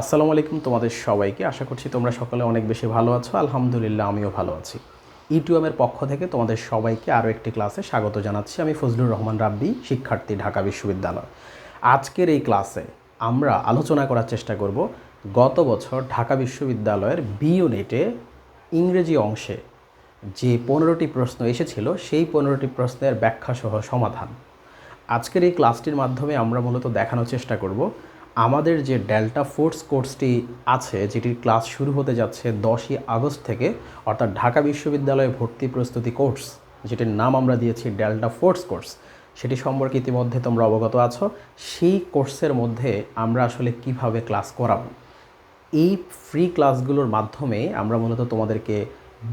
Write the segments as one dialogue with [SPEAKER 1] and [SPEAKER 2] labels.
[SPEAKER 1] আসসালামু আলাইকুম তোমাদের সবাইকে। আশা করছি তোমরা সকলে অনেক বেশি ভালো আছো। আলহামদুলিল্লাহ আমিও ভালো আছি। ইউটিউবের পক্ষ থেকে তোমাদের সবাইকে আরও একটি ক্লাসে স্বাগত জানাচ্ছি। আমি ফজলুর রহমান রাব্বি, শিক্ষার্থী, ঢাকা বিশ্ববিদ্যালয়। আজকের এই ক্লাসে আমরা আলোচনা করার চেষ্টা করব গত বছর ঢাকা বিশ্ববিদ্যালয়ের বি ইউনিটে ইংরেজি অংশে যে 15টি প্রশ্ন এসেছিল সেই 15টি প্রশ্নের ব্যাখ্যাসহ সমাধান। আজকের এই ক্লাসটির মাধ্যমে আমরা মূলত দেখানোর চেষ্টা করব আমাদের যে ডেল্টা ফোর্স কোর্সটি আছে, যেটির ক্লাস শুরু হতে যাচ্ছে 10ই আগস্ট থেকে, অর্থাৎ ঢাকা বিশ্ববিদ্যালয়ে ভর্তি প্রস্তুতি কোর্স, যেটির নাম আমরা দিয়েছি ডেল্টা ফোর্স কোর্স, সেটি সম্পর্কে ইতিমধ্যে তোমরা অবগত আছো। সেই কোর্সের মধ্যে আমরা আসলে কিভাবে ক্লাস করাবো, এই ফ্রি ক্লাসগুলোর মাধ্যমে আমরা মূলত তোমাদেরকে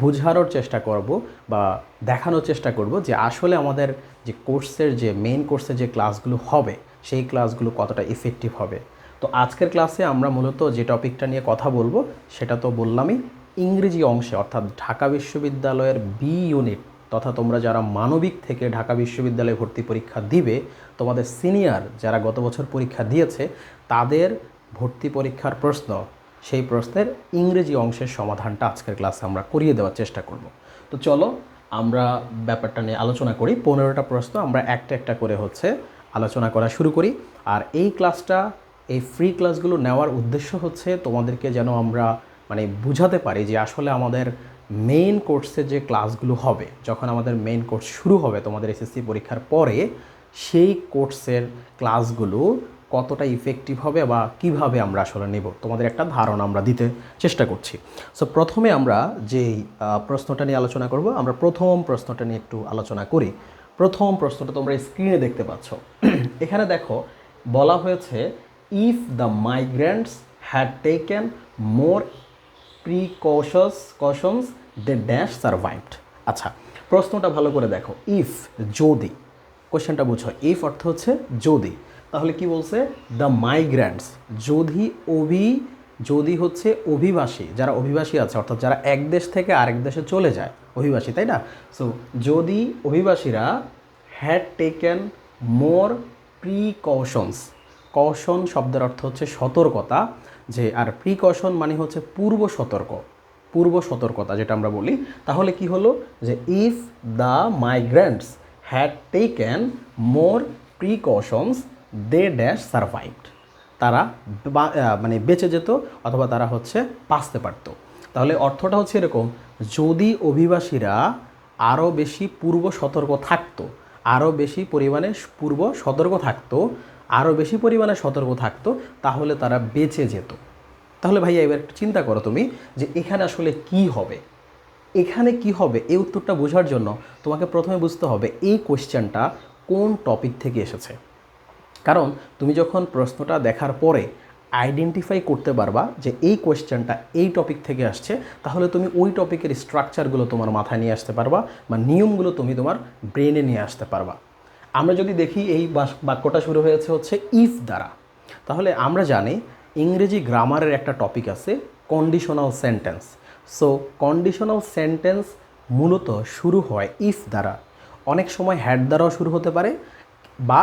[SPEAKER 1] বোঝানোর চেষ্টা করব বা দেখানোর চেষ্টা করব যে আসলে আমাদের যে কোর্সের যে মেইন কোর্সের যে ক্লাসগুলো হবে সেই ক্লাসগুলো কতটা ইফেক্টিভ হবে। তো আজকের ক্লাসে আমরা মূলত যে টপিকটা নিয়ে কথা বলবো সেটা তো বললামই, ইংরেজি অংশে, অর্থাৎ ঢাকা বিশ্ববিদ্যালয়ের বি ইউনিট তথা তোমরা যারা মানবিক থেকে ঢাকা বিশ্ববিদ্যালয়ে ভর্তি পরীক্ষা দিবে, তোমাদের সিনিয়র যারা গত বছর পরীক্ষা দিয়েছে তাদের ভর্তি পরীক্ষার প্রশ্ন, সেই প্রশ্নের ইংরেজি অংশের সমাধানটা আজকের ক্লাসে আমরা করিয়ে দেওয়ার চেষ্টা করব। তো চলো আমরা ব্যাপারটা নিয়ে আলোচনা করি। 15টা প্রশ্ন আমরা একটা একটা করে আলোচনা করা শুরু করি। আর এই ক্লাসটা, এই ফ্রি ক্লাসগুলো নেওয়ার উদ্দেশ্য হচ্ছে তোমাদেরকে যেন আমরা বুঝাতে পারি যে আসলে আমাদের মেইন কোর্সের যে ক্লাসগুলো হবে, যখন আমাদের মেইন কোর্স শুরু হবে তোমাদের এসএসসি পরীক্ষার পরে, সেই কোর্সের ক্লাসগুলো কতটা ইফেক্টিভ হবে বা কিভাবে আমরা আসলে নেব, তোমাদের একটা ধারণা আমরা দিতে চেষ্টা করছি। সো প্রথমে আমরা যেই প্রশ্নটা নিয়ে আলোচনা করব, আমরা প্রথম প্রশ্নটা নিয়ে একটু আলোচনা করি। প্রথম প্রশ্নটা তোমরা স্ক্রিনে দেখতে পাচ্ছ। এখানে দেখো বলা হয়েছে, if the migrants had taken more precautions they dash survived. আচ্ছা, প্রশ্নটা ভালো করে দেখো। ইফ, যদি, কোশ্চেনটা বুঝো। ইফ অর্থ হচ্ছে যদি, তাহলে কি বলছে? দ্য মাইগ্রেন্টস, যদি হচ্ছে অভিবাসী, যারা অভিবাসী আছে, অর্থাৎ যারা এক দেশ থেকে আরেক দেশে চলে যায়, অভিবাসী, তাই না? সো যদি অভিবাসীরা had taken more precautions, caution শব্দের অর্থ হচ্ছে সতর্কতা, যে আর প্রিকশন মানে হচ্ছে পূর্ব সতর্কতা যেটা আমরা বলি। তাহলে কি হলো যে if the migrants had taken more precautions they dash survived, তারা বেঁচে যেত অথবা তারা বাঁচতে পারত। তাহলে অর্থটা হচ্ছে এরকম, যদি অভিবাসীরা আরও বেশি পূর্ব সতর্ক থাকতো, আরও বেশি পরিমাণে সতর্ক থাকতো, তাহলে তারা বেঁচে যেত। তাহলে ভাইয়া এবার একটু চিন্তা করো তুমি যে এখানে আসলে কি হবে। এখানে কি হবে এই উত্তরটা বোঝার জন্য তোমাকে প্রথমে বুঝতে হবে এই কোশ্চেনটা কোন টপিক থেকে এসেছে। কারণ তুমি যখন প্রশ্নটা দেখার পরে আইডেন্টিফাই করতে পারবা যে এই কোশ্চেনটা এই টপিক থেকে আসছে, তাহলে তুমি ওই টপিকের স্ট্রাকচারগুলো তোমার মাথায় নিয়ে আসতে পারবা বা নিয়মগুলো তুমি তোমার ব্রেনে নিয়ে আসতে পারবা। আমরা যদি দেখি এই বাক্যটা শুরু হয়েছে ইফ দ্বারা, তাহলে আমরা জানি ইংরেজি গ্রামারের একটা টপিক আছে conditional sentence. So conditional sentence মূলত শুরু হয় ইফ দ্বারা, অনেক সময় হ্যাড দ্বারাও শুরু হতে পারে বা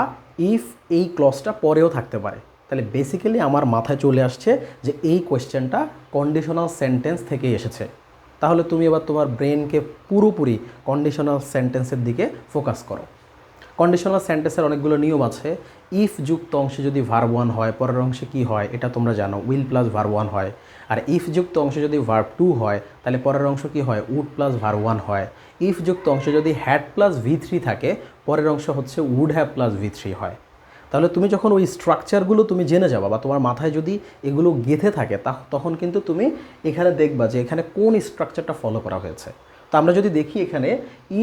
[SPEAKER 1] ইফ এই ক্লজটা পরেও থাকতে পারে। তাহলে বেসিক্যালি আমার মাথায় চলে আসছে যে এই কোয়েশ্চেনটা কন্ডিশনাল সেন্টেন্স থেকেই এসেছে। তাহলে তুমি এবার তোমার ব্রেনকে পুরোপুরি কন্ডিশনাল সেন্টেন্সের দিকে ফোকাস করো। কন্ডিশনাল সেন্টেন্সের অনেকগুলো নিয়ম আছে। ইফ যুক্ত অংশে যদি ভার্ব ওয়ান হয়, পরের অংশে কি হয় এটা তোমরা জানো, উইল প্লাস ভার্ব ওয়ান হয়। আর ইফ যুক্ত অংশে যদি ভার্ব টু হয়, তাহলে পরের অংশ কি হয়? উড প্লাস ভার্ব ওয়ান হয়। ইফ যুক্ত অংশে যদি হ্যাড প্লাস V3 থাকে, পরের অংশ উড হ্যাভ প্লাস V3 হয়। তাহলে তুমি যখন ওই স্ট্রাকচারগুলো তুমি জেনে যাবা বা তোমার মাথায় যদি এগুলো গেঁথে থাকে, তখন কিন্তু তুমি এখানে দেখবা যে এখানে কোন স্ট্রাকচারটা ফলো করা হয়েছে। তো আমরা যদি দেখি এখানে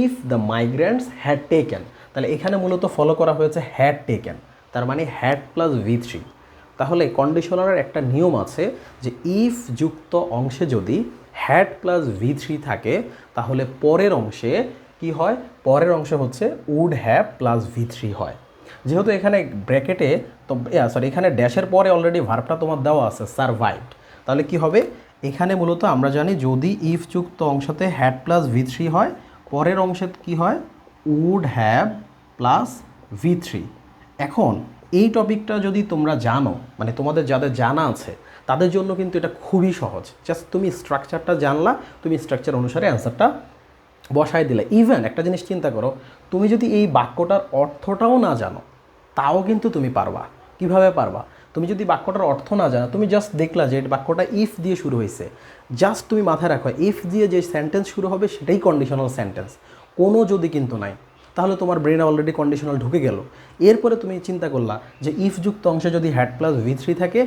[SPEAKER 1] if the migrants had taken, তাহলে এখানে মূলত ফলো করা হয়েছে হ্যাড টেকেন, তার মানে হ্যাড প্লাস V3। তাহলে কন্ডিশনারের একটা নিয়ম আছে যে ইফ যুক্ত অংশে যদি হ্যাড প্লাস V3 থাকে, তাহলে পরের অংশে কি হয়? পরের অংশে উড হ্যাভ প্লাস V3 হয়। যেহেতু এখানে ব্র্যাকেটে এখানে ড্যাশের পরে অলরেডি ভার্বটা তোমার দেওয়া আছে সারভাইভড, তাহলে কি হবে? এখানে মূলত আমরা জানি যদি ইফ যুক্ত অংশতে হ্যাড প্লাস V3 হয়, পরের অংশে কি হয়? Would have plus V3। এখন এই টপিকটা যদি তোমরা জানো, মানে তোমাদের যাদের জানা আছে তাদের জন্য কিন্তু এটা খুবই সহজ। জাস্ট তুমি স্ট্রাকচারটা জানলা, তুমি স্ট্রাকচার অনুসারে অ্যান্সারটা বসায় দিলে। ইভেন একটা জিনিস চিন্তা করো, তুমি যদি এই বাক্যটার অর্থটাও না জানো তাও কিন্তু তুমি পারবা। কিভাবে পারবা? তুমি যদি বাক্যটার অর্থ না জানো, তুমি জাস্ট দেখলা যে বাক্যটা ইফ দিয়ে শুরু হয়েছে, জাস্ট তুমি মাথায় রাখো ইফ দিয়ে যে সেন্টেন্স শুরু হবে সেটাই কন্ডিশনাল সেন্টেন্স, কোনো যদি কিন্তু নাই। তাহলে তোমার ব্রেনে অলরেডি কন্ডিশনাল ঢুকে গেল। এরপরে তুমি চিন্তা করলা যে ইফ যুক্ত অংশে যদি হ্যাড প্লাস V3 থাকে,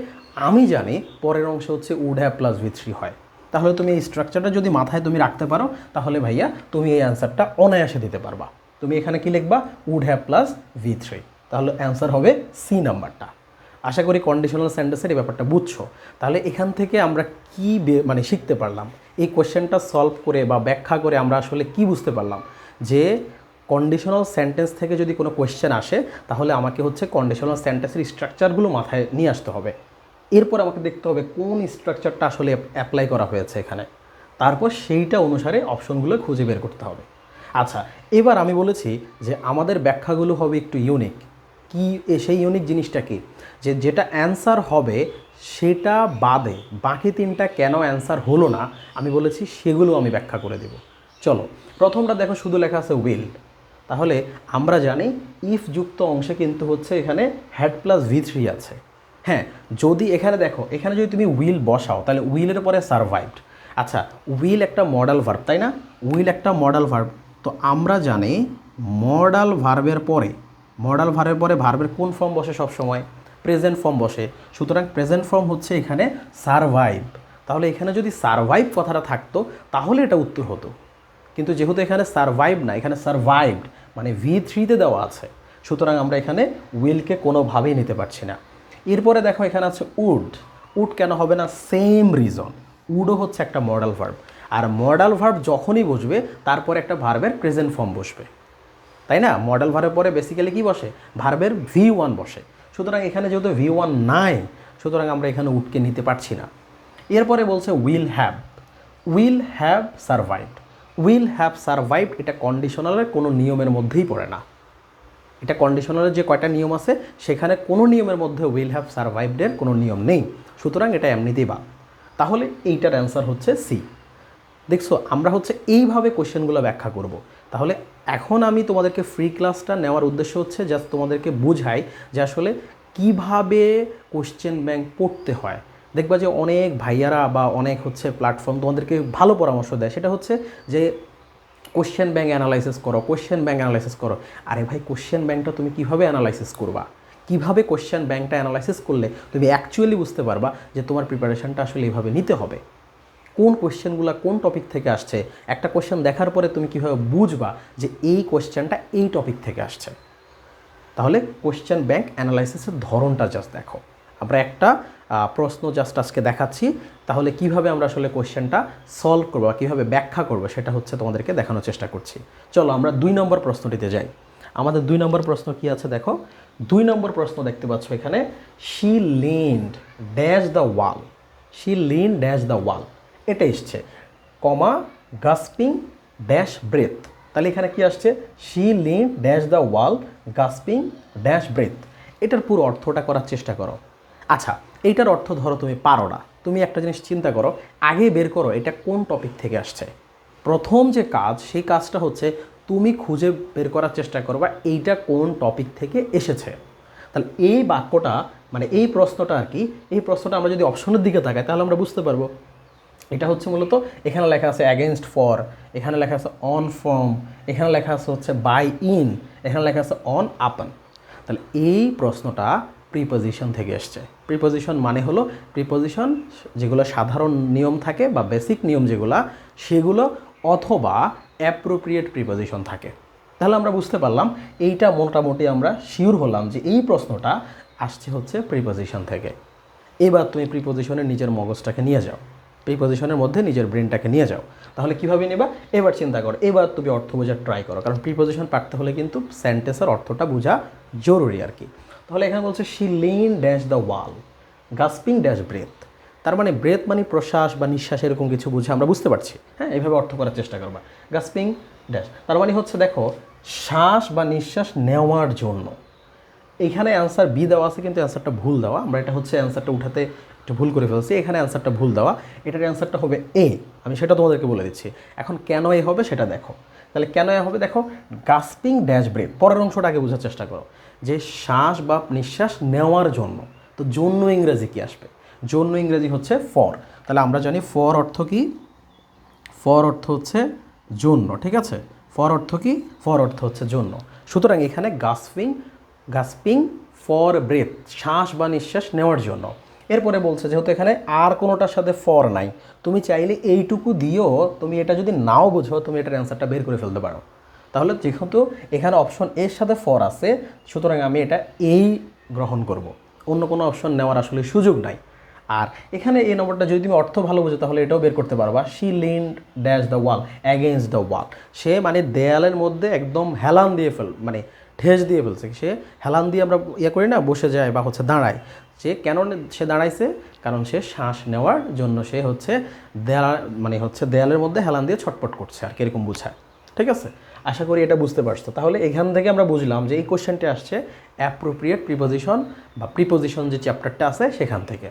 [SPEAKER 1] আমি জানি পরের অংশ হচ্ছে উড হ্যাভ প্লাস V3 হয়। তাহলে তুমি এই স্ট্রাকচারটা যদি মাথায় তুমি রাখতে পারো, তাহলে ভাইয়া তুমি এই অ্যান্সারটা অনায়াসে দিতে পারবা। তুমি এখানে কি লিখবা? Would have plus V3। তাহলে অ্যান্সার হবে সি নাম্বারটা। আশা করি কন্ডিশনাল সেন্টেন্সের এই ব্যাপারটা বুঝছো। তাহলে এখান থেকে আমরা কি মানে শিখতে পারলাম, এই কোয়েশ্চেনটা সলভ করে বা ব্যাখ্যা করে আমরা আসলে কি বুঝতে পারলাম যে কন্ডিশনাল সেন্টেন্স থেকে যদি কোনো কোয়েশ্চেন আসে তাহলে আমাকে হচ্ছে কন্ডিশনাল সেন্টেন্সের স্ট্রাকচারগুলো মাথায় নিয়ে আসতে হবে। এরপর আমাকে দেখতে হবে কোন স্ট্রাকচারটা আসলে অ্যাপ্লাই করা হয়েছে এখানে, তারপর সেইটা অনুসারে অপশনগুলো খুঁজে বের করতে হবে। আচ্ছা, এবার আমি বলেছি যে আমাদের ব্যাখ্যাগুলো হবে একটু ইউনিক। কি সেই ইউনিক জিনিসটা কি? যে যেটা অ্যান্সার হবে সেটা বাদে বাকি তিনটা কেন অ্যান্সার হলো না আমি বলেছি সেগুলো আমি ব্যাখ্যা করে দেব। চলো, প্রথমটা দেখো, শুধু লেখা আছে উইল। তাহলে আমরা জানি ইফ যুক্ত অংশে কিন্তু হচ্ছে এখানে হ্যাড প্লাস V3 আছে। হ্যাঁ, যদি এখানে দেখো, এখানে যদি তুমি উইল বসাও তাহলে উইলের পরে সারভাইভড। আচ্ছা, উইল একটা মডাল ভার্ব, তাই না? উইল একটা মডাল ভার্ব। তো আমরা জানি মডাল ভার্বের পরে ভার্বের কোন ফর্ম বসে? সব সময় প্রেজেন্ট ফর্ম বসে। সুতরাং প্রেজেন্ট ফর্ম হচ্ছে এখানে সারভাইভ। তাহলে এখানে যদি সারভাইভ কথাটা থাকতো তাহলে এটা উত্তর হতো, কিন্তু যেহেতু এখানে সারভাইভ না, এখানে সারভাইভড মানে V3-তে দেওয়া আছে, সুতরাং আমরা এখানে উইলকে কোনোভাবেই নিতে পারছি না। এরপরে দেখো এখানে আছে উড। উড কেন হবে না? সেম রিজন, উডও হচ্ছে একটা মডাল ভার্ব, আর মডাল ভার্ব যখনই বসবে তারপরে একটা ভার্বের প্রেজেন্ট ফর্ম বসবে, তাই না? মডেল ভার্বের পরে বেসিক্যালি কি বসে? ভার্বের V1 বসে। সুতরাং এখানে যেহেতু V1 নাই, সুতরাং আমরা এখানে উডকে নিতে পারছি না। এরপরে বলছে উইল হ্যাভ সারভাইভড। উইল হ্যাভ সারভাইভড এটা কন্ডিশনালের কোনো নিয়মের মধ্যেই পড়ে না। এটা কন্ডিশনালের যে কয়টা নিয়ম আছে সেখানে কোনো নিয়মের মধ্যে উইল হ্যাভ সারভাইভডের কোনো নিয়ম নেই, সুতরাং এটা এমনিতেই বাদ। তাহলে এইটার অ্যান্সার হচ্ছে সি। দেখছো, আমরা হচ্ছে এইভাবে কোশ্চেনগুলো ব্যাখ্যা করব। তাহলে এখন আমি তোমাদেরকে ফ্রি ক্লাসটা নেওয়ার উদ্দেশ্য হচ্ছে জাস্ট তোমাদেরকে বুঝাই যে আসলে কিভাবে কোশ্চেন ব্যাংক পড়তে হয়। দেখবা যে অনেক ভাইয়ারা বা অনেক হচ্ছে প্ল্যাটফর্ম তোমাদেরকে ভালো পরামর্শ দেয়, সেটা হচ্ছে যে কোশ্চেন ব্যাংক অ্যানালাইসিস করো। আরে ভাই, কোশ্চেন ব্যাংকটা তুমি কিভাবে অ্যানালাইসিস করবা? কিভাবে কোশ্চেন ব্যাংকটা অ্যানালাইসিস করলে তুমি অ্যাকচুয়ালি বুঝতে পারবা যে তোমার প্রিপারেশনটা আসলে এইভাবে নিতে হবে। কোন কোশ্চেনগুলো কোন টপিক থেকে আসছে, একটা কোশ্চেন দেখার পরে তুমি কীভাবে বুঝবা যে এই কোশ্চেনটা এই টপিক থেকে আসছে। তাহলে কোশ্চেন ব্যাংক অ্যানালাইসিসের ধরনটা জাস্ট দেখো। আমরা একটা প্রশ্ন জাস্ট আজকে দেখাচ্ছি, তাহলে কিভাবে আমরা আসলে কোশ্চেনটা সলভ করবো, কীভাবে ব্যাখ্যা করবো সেটা হচ্ছে তোমাদেরকে দেখানোর চেষ্টা করছি। চলো আমরা 2 নম্বর প্রশ্নটিতে যাই। আমাদের 2 নম্বর প্রশ্ন কি আছে দেখো। 2 নম্বর প্রশ্ন দেখতে পাচ্ছ এখানে, she leaned dash the wall. She leaned dash the wall এটা এসছে, কমা গাস্পিং ড্যাশ ব্রেথ। তাহলে এখানে কি আসছে? She leaned dash the wall gasping dash breath. এটার পুরো অর্থটা করার চেষ্টা করো। আচ্ছা, এইটার অর্থ ধরো তুমি পারো না, তুমি একটা জিনিস চিন্তা করো, আগে বের করো এটা কোন টপিক থেকে আসছে। প্রথম যে কাজ, সেই কাজটা হচ্ছে তুমি খুঁজে বের করার চেষ্টা করবা এইটা কোন টপিক থেকে এসেছে। তাহলে এই বাক্যটা মানে এই প্রশ্নটা আর কি, এই প্রশ্নটা আমরা যদি অপশনের দিকে তাকাই তাহলে আমরা বুঝতে পারবো এটা হচ্ছে মূলত এখানে লেখা আছে অ্যাগেনস্ট ফর, এখানে লেখা আছে অন ফ্রম, এখানে লেখা আছে হচ্ছে বাই ইন, এখানে লেখা আছে অন আপন। তাহলে এই প্রশ্নটা প্রিপোজিশন থেকে এসছে। প্রিপোজিশন মানে হলো প্রিপোজিশন যেগুলো সাধারণ নিয়ম থাকে বা বেসিক নিয়ম যেগুলো, সেগুলো অথবা অ্যাপ্রোপ্রিয়েট প্রিপোজিশন থাকে। তাহলে আমরা বুঝতে পারলাম, এইটা মোটামুটি আমরা শিওর হলাম যে এই প্রশ্নটা আসছে হচ্ছে প্রিপোজিশন থেকে। এবার তুমি প্রিপোজিশনের নিজের মগজটাকে নিয়ে যাও, প্রিপোজিশনের মধ্যে নিজের ব্রেনটাকে নিয়ে যাও। তাহলে কীভাবে নেবা এবার চিন্তা করো, এবার তুমি অর্থ বোঝার ট্রাই করো, কারণ প্রিপোজিশন পারতে হলে কিন্তু সেন্টেন্সের অর্থটা বোঝা জরুরি আর কি। তাহলে এখানে বলছে she lean dash the wall gasping dash breath. তার মানে ব্রেথ মানে প্রশ্বাস বা নিঃশ্বাস, এরকম কিছু বুঝে আমরা বুঝতে পারছি। হ্যাঁ, এইভাবে অর্থ করার চেষ্টা করবা। গাস্পিং ড্যাশ তার মানে হচ্ছে দেখো শ্বাস বা নিঃশ্বাস নেওয়ার জন্য। এইখানে অ্যান্সার বি দেওয়া আছে কিন্তু অ্যান্সারটা ভুল দেওয়া, আমরা এটা হচ্ছে অ্যান্সারটা উঠাতে একটু ভুল করে ফেলছি, এখানে অ্যান্সারটা ভুল দেওয়া, এটার অ্যান্সারটা হবে এ। আমি সেটা তোমাদেরকে বলে দিচ্ছি। এখন কেন এ হবে সেটা দেখো। তাহলে কেন এ হবে দেখো, গাস্পিং ড্যাশ ব্রেথ, পরের অংশটা আগে বোঝার চেষ্টা করো, যে শ্বাস বা নিঃশ্বাস নেওয়ার জন্য। তো জন্য ইংরেজি কি আসবে? জন্য ইংরেজি হচ্ছে ফর। তাহলে আমরা জানি ফর অর্থ কি? ফর অর্থ হচ্ছে জন্য, ঠিক আছে? ফর অর্থ কি? ফর অর্থ হচ্ছে জন্য। সুতরাং এখানে গাস্পিং ফর ব্রেথ, শ্বাস বা নিঃশ্বাস নেওয়ার জন্য। এরপরে বলছে যেহেতু এখানে আর কোনোটার সাথে ফর নাই, তুমি চাইলে এইটুকু দিয়েও, তুমি এটা যদি নাও বোঝো, তুমি এটার অ্যান্সারটা বের করে ফেলতে পারো। তাহলে যেহেতু এখানে অপশন এর সাথে ফর আছে, সুতরাং আমি এটা এই গ্রহণ করব, অন্য কোনো অপশন নেওয়ার আসলে সুযোগ নাই। আর এখানে এই নম্বরটা যদি তুমি অর্থ ভালো বোঝো তাহলে এটাও বের করতে পারবা। She leaned dash the wall against the wall, সে মানে দেয়ালের মধ্যে একদম হেলান দিয়ে মানে ঠেস দিয়ে ফেলছে। সে হেলান দিয়ে আমরা ইয়ে করি না, বসে যায় বা হচ্ছে দাঁড়ায়। সে কেন সে দাঁড়াইছে? কারণ সে শ্বাস নেওয়ার জন্য সে হচ্ছে দেয়ালের মধ্যে হেলান দিয়ে ছটপট করছে, আর কিরকম বোঝায়। ঠিক আছে, আশা করি এটা বুঝতে পারছো। তাহলে এখান থেকে আমরা বুঝলাম যে এই কোশ্চেনটি আসছে অ্যাপ্রোপ্রিয়েট প্রিপোজিশন বা প্রিপোজিশন যে চ্যাপ্টারটা আছে সেখান থেকে।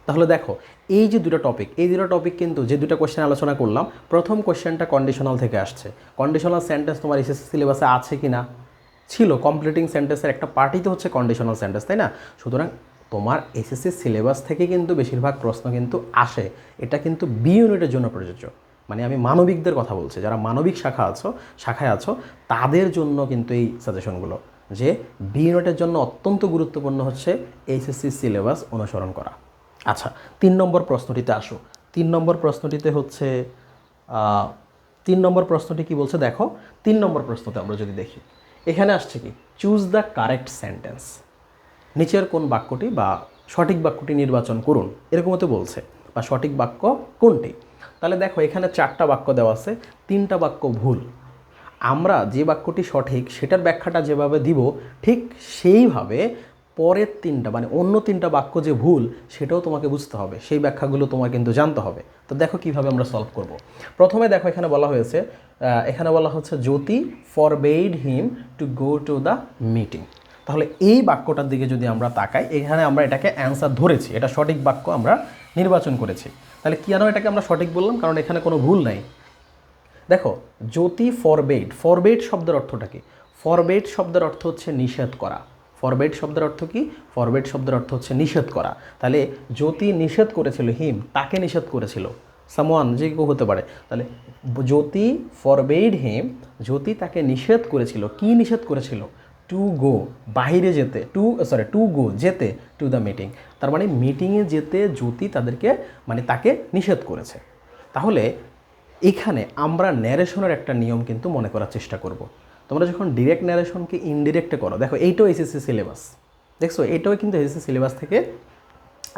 [SPEAKER 1] তাহলে দেখো, এই যে দুটো টপিক কিন্তু যে দুটো কোশ্চেন আলোচনা করলাম, প্রথম কোশ্চেনটা কন্ডিশনাল থেকে আসছে। কন্ডিশনাল সেন্টেন্স তোমার এসএসসি সিলেবাসে আছে কি না? ছিল। কমপ্লিটিং সেন্টেন্সের একটা পার্টই তো হচ্ছে কন্ডিশনাল সেন্টেন্স, তাই না? সুতরাং তোমার এসএসসি সিলেবাস থেকে কিন্তু বেশিরভাগ প্রশ্ন কিন্তু আসে। এটা কিন্তু বি ইউনিটের জন্য প্রযোজ্য। মানে আমি মানবিকদের কথা বলছি, যারা মানবিক শাখায় আছো তাদের জন্য কিন্তু এই সাজেশনগুলো, যে বি ইউনিটের জন্য অত্যন্ত গুরুত্বপূর্ণ হচ্ছে এসএসসি সিলেবাস অনুসরণ করা। আচ্ছা, 3 নম্বর প্রশ্নটিতে আসো। 3 নম্বর প্রশ্নটিতে হচ্ছে 3 নম্বর প্রশ্নটি কি বলছে দেখো। 3 নম্বর প্রশ্নতে আমরা যদি দেখি, এখানে আসছে কি, চুজ দ্য কারেক্ট সেন্টেন্স, নিচের কোন বাক্যটি বা সঠিক বাক্যটি নির্বাচন করুন, এরকম তো বলছে, বা সঠিক বাক্য কোনটি। তাহলে দেখো এখানে 4টা বাক্য দেওয়া আছে, 3টা বাক্য ভুল। আমরা যে বাক্যটি সঠিক সেটার ব্যাখ্যাটা যেভাবে দিব, ঠিক সেইভাবে পরের 3টা মানে অন্য 3টা বাক্য যে ভুল সেটাও তোমাকে বুঝতে হবে, সেই ব্যাখ্যাগুলো তোমার কিন্তু জানতে হবে। তো দেখো কিভাবে আমরা সলভ করব। প্রথমে দেখো এখানে বলা হচ্ছে Jyoti forbade him to go to the meeting. তাহলে এই বাক্যটার দিকে যদি আমরা তাকাই, এখানে আমরা এটাকে অ্যান্সার ধরেছি, এটা সঠিক বাক্য আমরা নির্বাচন করেছি। তাহলে কেন এটাকে আমরা সঠিক বললাম? কারণ এখানে কোনো ভুল নাই। দেখো, জ্যোতি ফরবেইড শব্দের অর্থটা কি? ফরবেইড শব্দের অর্থ হচ্ছে নিষেধ করা। ফরবেইড শব্দের অর্থ কি? ফরবেইড শব্দের অর্থ হচ্ছে নিষেধ করা। তাহলে জ্যোতি নিষেধ করেছিল হিম, তাকে নিষেধ করেছিল, সামওয়ান যে কেউ হতে পারে। তাহলে জ্যোতি ফরবেইড হিম, জ্যোতি তাকে নিষেধ করেছিল। কি নিষেধ করেছিল? টু গো, বাহিরে যেতে, টু গো যেতে, টু দ্য মিটিং। তার মানে মিটিংয়ে যেতে জ্যোতি তাকে নিষেধ করেছে। তাহলে এখানে আমরা ন্যারেশনের একটা নিয়ম কিন্তু মনে করার চেষ্টা করব। তোমরা যখন ডিরেক্ট ন্যারেশনকে ইনডিরেক্টে করো, দেখো এইটাও এসএসসি সিলেবাস, দেখছো এইটাও কিন্তু এসএসসি সিলেবাস থেকে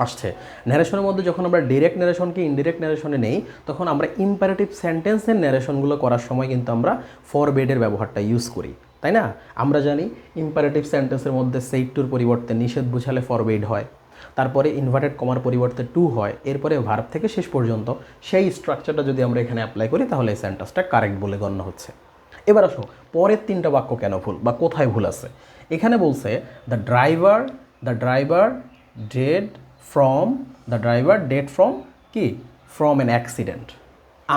[SPEAKER 1] আসছে। ন্যারেশনের মধ্যে যখন আমরা ডিরেক্ট ন্যারেশনকে ইনডিরেক্ট ন্যারেশনে নেই, তখন আমরা ইম্পারেটিভ সেন্টেন্সের ন্যারেশনগুলো করার সময় কিন্তু আমরা ফরবেডের ব্যবহারটা ইউজ করি, তাই না? আমরা জানি ইম্পারেটিভ সেন্টেন্সের মধ্যে সেইড টুর পরিবর্তে নিষেধ বুঝালে ফরবেড হয়, তারপরে ইনভার্টেড কমার পরিবর্তে টু হয়, এরপরে ভার্ব থেকে শেষ পর্যন্ত সেই স্ট্রাকচারটা যদি আমরা এখানে অ্যাপ্লাই করি তাহলে এই সেন্টেন্সটা কারেক্ট বলে গণ্য হচ্ছে। এবার আসো পরের 3টা বাক্য কেন ভুল বা কোথায় ভুল আছে। এখানে বলছে দ্য ড্রাইভার ডেড ফ্রম কি? From an accident.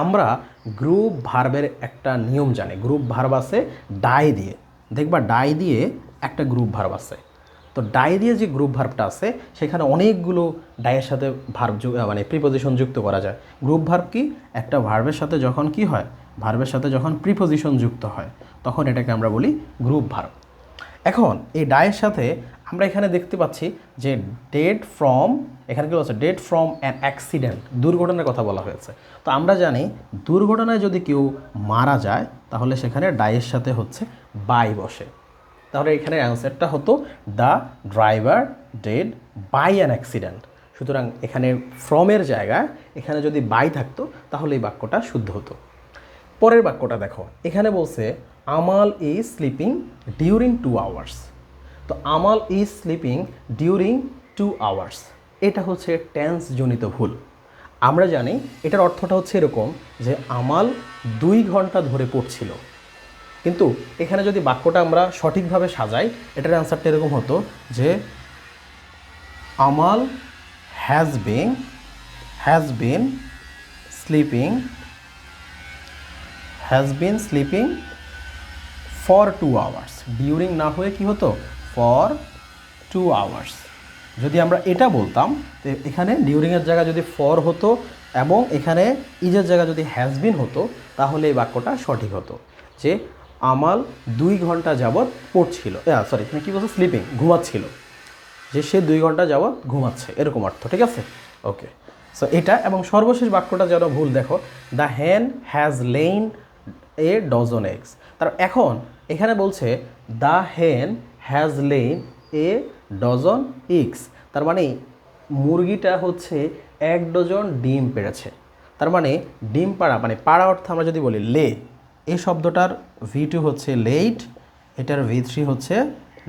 [SPEAKER 1] আমরা গ্রুপ ভার্বের একটা নিয়ম জানি, গ্রুপ ভার্ব আছে ডাই দিয়ে, দেখবা ডাই দিয়ে একটা গ্রুপ ভার্ব আছে। তো ডাই দিয়ে যে গ্রুপ ভার্বটা আছে সেখানে অনেকগুলো ডাইয়ের সাথে ভার্ব প্রিপোজিশন যুক্ত করা যায়। গ্রুপ ভার্ব কি? একটা ভার্বের সাথে যখন কি হয়, ভার্বের সাথে যখন প্রিপোজিশন যুক্ত হয় তখন এটাকে আমরা বলি গ্রুপ ভার্ব। এখন এই ডাইয়ের সাথে আমরা এখানে দেখতে পাচ্ছি যে ডেড ফ্রম, এখানে কি বলছে? ডেড ফ্রম অ্যান অ্যাক্সিডেন্ট, দুর্ঘটনার কথা বলা হয়েছে। তো আমরা জানি দুর্ঘটনায় যদি কেউ মারা যায় তাহলে সেখানে ডাইয়ের সাথে হচ্ছে বাই বসে। তাহলে এখানে অ্যান্সারটা হতো the driver dead by an accident. সুতরাং এখানে ফ্রমের জায়গায় এখানে যদি বাই থাকতো তাহলে এই বাক্যটা শুদ্ধ হতো। পরের বাক্যটা দেখো, এখানে বলছে আমাল ইজ স্লিপিং ডিউরিং 2 আওয়ার্স। তো আমাল ইজ স্লিপিং ডিউরিং 2 আওয়ার্স, এটা হচ্ছে টেন্স জনিত ভুল। আমরা জানি এটার অর্থটা হচ্ছে এরকম যে আমাল 2 ঘন্টা ধরে পড়ছিল। কিন্তু এখানে যদি বাক্যটা আমরা সঠিকভাবে সাজাই, এটার অ্যান্সারটা এরকম হতো যে Amal has been sleeping for 2 hours. During না হয়ে কি হতো, ফর 2 আওয়ার্স। যদি আমরা এটা বলতাম, তো এখানে ডিউরিংয়ের জায়গায় যদি ফর হতো এবং এখানে ইজের জায়গায় যদি হ্যাজ বিন হতো, তাহলে এই বাক্যটা সঠিক হতো যে আমাল 2 ঘন্টা যাবৎ পড়ছিল, সরি এখানে কী বলছে, স্লিপিং, ঘুমাচ্ছিল, যে সে 2 ঘন্টা যাবৎ ঘুমাচ্ছে, এরকম অর্থ। ঠিক আছে, ওকে। সো এটা, এবং সর্বশেষ বাক্যটা যেন ভুল, দেখো the hen has lain a dozen eggs. তার এখন এখানে বলছে the hen has lain a dozen eggs, তার মানে মুরগিটা হচ্ছে 1 ডজন ডিম পেড়েছে। তার মানে ডিম পাড়া, মানে পাড়া অর্থ আমরা যদি বলি লে, এই শব্দটার V2 হচ্ছে লেইট, এটার V3 হচ্ছে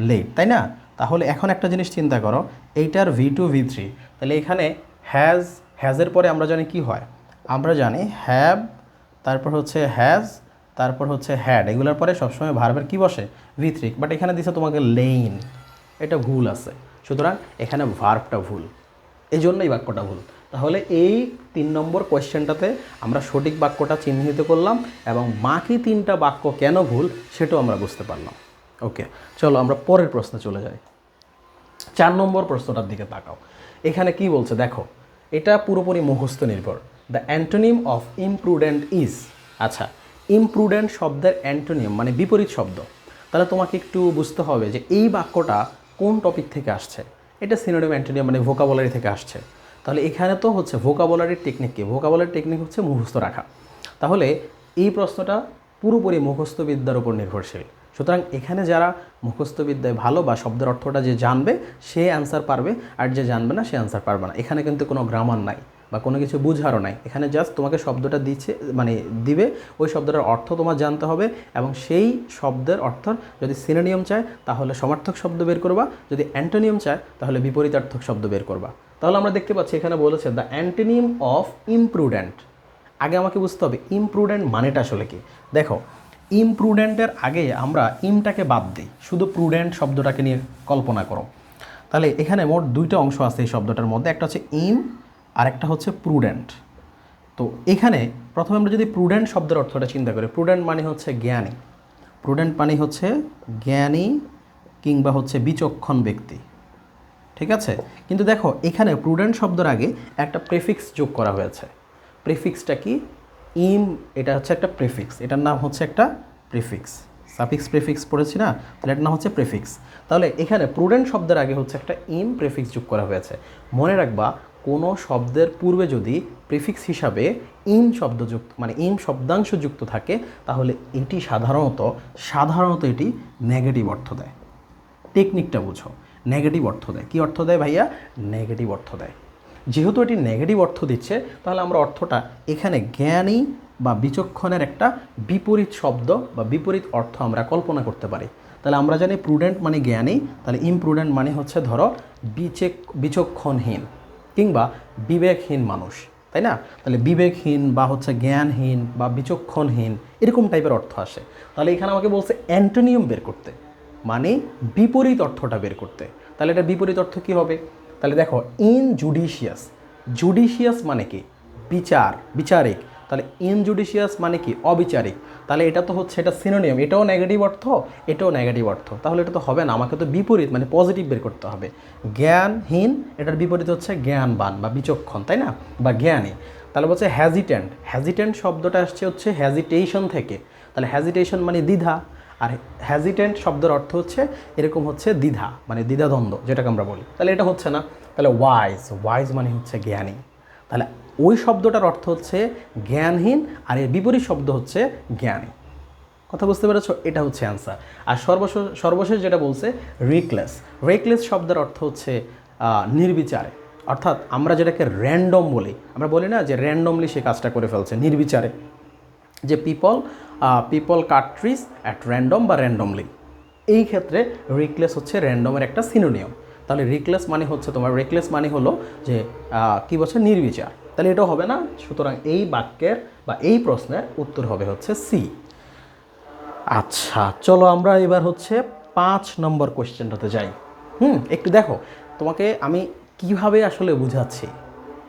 [SPEAKER 1] লেট, তাই না? তাহলে এখন একটা জিনিস চিন্তা করো, এইটার V2 V3, তাহলে এখানে হ্যাজের পরে আমরা জানি কি হয়, আমরা জানি হ্যাভ, তারপর হচ্ছে হ্যাজ, তারপর হচ্ছে হ্যাড, এগুলোর পরে সবসময় ভার্বের কি বসে, V3। বাট এখানে দিছে তোমাকে লেইন, এটা ভুল আছে, সুতরাং এখানে ভার্বটা ভুল, এই জন্যই বাক্যটা ভুল। তাহলে এই 3 নম্বর কোয়েশ্চেনটাতে আমরা সঠিক বাক্যটা চিহ্নিত করলাম, এবং বাকি 3টা বাক্য কেন ভুল সেটাও আমরা বুঝতে পারলাম। ওকে, চলো আমরা পরের প্রশ্নে চলে যাই। 4 নম্বর প্রশ্নটার দিকে তাকাও। এখানে কি বলছে দেখো, এটা পুরোপুরি মুখস্থ নির্ভর। দ্য অ্যান্টোনিম অফ ইমপ্রুডেন্ট ইজ, আচ্ছা ইমপ্রুডেন্ট শব্দের অ্যান্টোনিম মানে বিপরীত শব্দ, তাহলে তোমাকে একটু বুঝতে হবে যে এই বাক্যটা কোন টপিক থেকে আসছে। এটা সিনোনিম অ্যান্টোনিম মানে ভোকাবুলারি থেকে আসছে। তাহলে এখানে তো হচ্ছে ভোকাবুলারির টেকনিক কি, ভোকাবুলারির টেকনিক হচ্ছে মুখস্থ রাখা। তাহলে এই প্রশ্নটা পুরোপুরি মুখস্থবিদ্যার উপর নির্ভরশীল। সুতরাং এখানে যারা মুখস্থবিদ্যায় ভালো বা শব্দের অর্থটা যে জানবে সে অ্যান্সার পারবে, আর যে জানবে না সে অ্যান্সার পারবে না। এখানে কিন্তু কোনো গ্রামার নাই বা কোনো কিছু বুঝারও নাই, এখানে জাস্ট তোমাকে শব্দটা দিচ্ছে মানে দিবে, ওই শব্দটার অর্থ তোমার জানতে হবে, এবং সেই শব্দের অর্থ যদি সিনোনিয়ম চায় তাহলে সমার্থক শব্দ বের করবা, যদি অ্যান্টোনিয়ম চায় তাহলে বিপরীতার্থক শব্দ বের করবা। তাহলে আমরা দেখতে পাচ্ছি এখানে বলেছে দ্য অ্যান্টোনিম অফ ইমপ্রুডেন্ট। আগে আমাকে বুঝতে হবে ইমপ্রুডেন্ট মানেটা আসলে কি। দেখো ইমপ্রুডেন্টের আগে আমরা ইমটাকে বাদ দিই, শুধু প্রুডেন্ট শব্দটাকে নিয়ে কল্পনা করো। তাহলে এখানে মোট 2টা অংশ আছে এই শব্দটার মধ্যে, একটা হচ্ছে ইম আর একটা হচ্ছে প্রুডেন্ট। তো এখানে প্রথমে আমরা যদি প্রুডেন্ট শব্দের অর্থটা চিন্তা করি, প্রুডেন্ট মানে হচ্ছে জ্ঞানী, প্রুডেন্ট মানে হচ্ছে জ্ঞানী কিংবা হচ্ছে বিচক্ষণ ব্যক্তি, ঠিক আছে। কিন্তু দেখো এখানে প্রুডেন্ট শব্দের আগে একটা প্রেফিক্স যোগ করা হয়েছে। প্রেফিক্সটা কি, ইম, এটা হচ্ছে একটা প্রেফিক্স, এটার নাম হচ্ছে একটা প্রেফিক্স, সাফিক্স প্রেফিক্স পড়েছি না, তাহলে এটার নাম হচ্ছে প্রেফিক্স। তাহলে এখানে প্রুডেন্ট শব্দের আগে হচ্ছে একটা ইম প্রেফিক্স যোগ করা হয়েছে। মনে রাখবা কোনো শব্দের পূর্বে যদি প্রেফিক্স হিসাবে ইম শব্দযুক্ত মানে ইম শব্দাংশ যুক্ত থাকে, তাহলে এটি সাধারণত এটি নেগেটিভ অর্থ দেয়। টেকনিকটা বুঝো, নেগেটিভ অর্থ দেয়। কী অর্থ দেয় ভাইয়া? নেগেটিভ অর্থ দেয়। যেহেতু এটি নেগেটিভ অর্থ দিচ্ছে, তাহলে আমরা অর্থটা এখানে জ্ঞানী বা বিচক্ষণের একটা বিপরীত শব্দ বা বিপরীত অর্থ আমরা কল্পনা করতে পারি। তাহলে আমরা জানি প্রুডেন্ট মানে জ্ঞানী, তাহলে ইমপ্রুডেন্ট মানে হচ্ছে ধরো বিচক্ষণহীন কিংবা বিবেকহীন মানুষ, তাই না? তাহলে বিবেকহীন বা হচ্ছে জ্ঞানহীন বা বিচক্ষণহীন এরকম টাইপের অর্থ আসে। তাহলে এখানে আমাকে বলছে অ্যান্টোনিয়াম বের করতে, মানে বিপরীত অর্থটা বের করতে। তাহলে এটা বিপরীত অর্থ কী হবে? তাহলে দেখো ইনজুডিশিয়াস, জুডিশিয়াস মানে কি? বিচারিক। তাহলে ইনজুডিশিয়াস মানে কি? অবিচারিক। তাহলে এটা তো হচ্ছে এটা সিনোনিয়াম, এটাও নেগেটিভ অর্থ, এটাও নেগেটিভ অর্থ। তাহলে এটা তো হবে না, আমাকে তো বিপরীত মানে পজিটিভ বের করতে হবে। জ্ঞানহীন, এটার বিপরীত হচ্ছে জ্ঞানবান বা বিচক্ষণ, তাই না? বা জ্ঞানী। তাহলে বলছে হ্যাজিটেন্ট শব্দটা আসছে হচ্ছে হ্যাজিটেশন থেকে। তাহলে হ্যাজিটেশন মানে দ্বিধা, আর হ্যাজিটেন্ট শব্দের অর্থ হচ্ছে এরকম হচ্ছে দ্বিধা মানে দ্বিধাদ্বন্দ্ব যেটাকে আমরা বলি। তাহলে এটা হচ্ছে না। তাহলে ওয়াইজ মানে হচ্ছে জ্ঞানী। তাহলে ওই শব্দটার অর্থ হচ্ছে জ্ঞানহীন, আর এর বিপরীত শব্দ হচ্ছে জ্ঞানী। কথা বুঝতে পেরেছো? এটা হচ্ছে অ্যান্সার। আর সর্বশেষ যেটা বলছে রেকলেস শব্দের অর্থ হচ্ছে নির্বিচারে, অর্থাৎ আমরা যেটাকে র্যান্ডম বলি, আমরা বলি না যে র্যান্ডমলি সে কাজটা করে ফেলছে, নির্বিচারে, যে people cut trees at random বা র্যান্ডমলি। এই ক্ষেত্রে রেকলেস হচ্ছে র্যান্ডমের একটা সিনোনিয়ম। তাহলে রেকলেস মানে হলো যে কী বলছে, নির্বিচার। তাহলে এটাও হবে না। সুতরাং এই বাক্যের বা এই প্রশ্নের উত্তর হবে হচ্ছে সি। আচ্ছা, চলো আমরা এবার হচ্ছে 5 নম্বর কোয়েশ্চেনটাতে যাই। একটু দেখো, তোমাকে আমি কিভাবে আসলে বুঝাচ্ছি।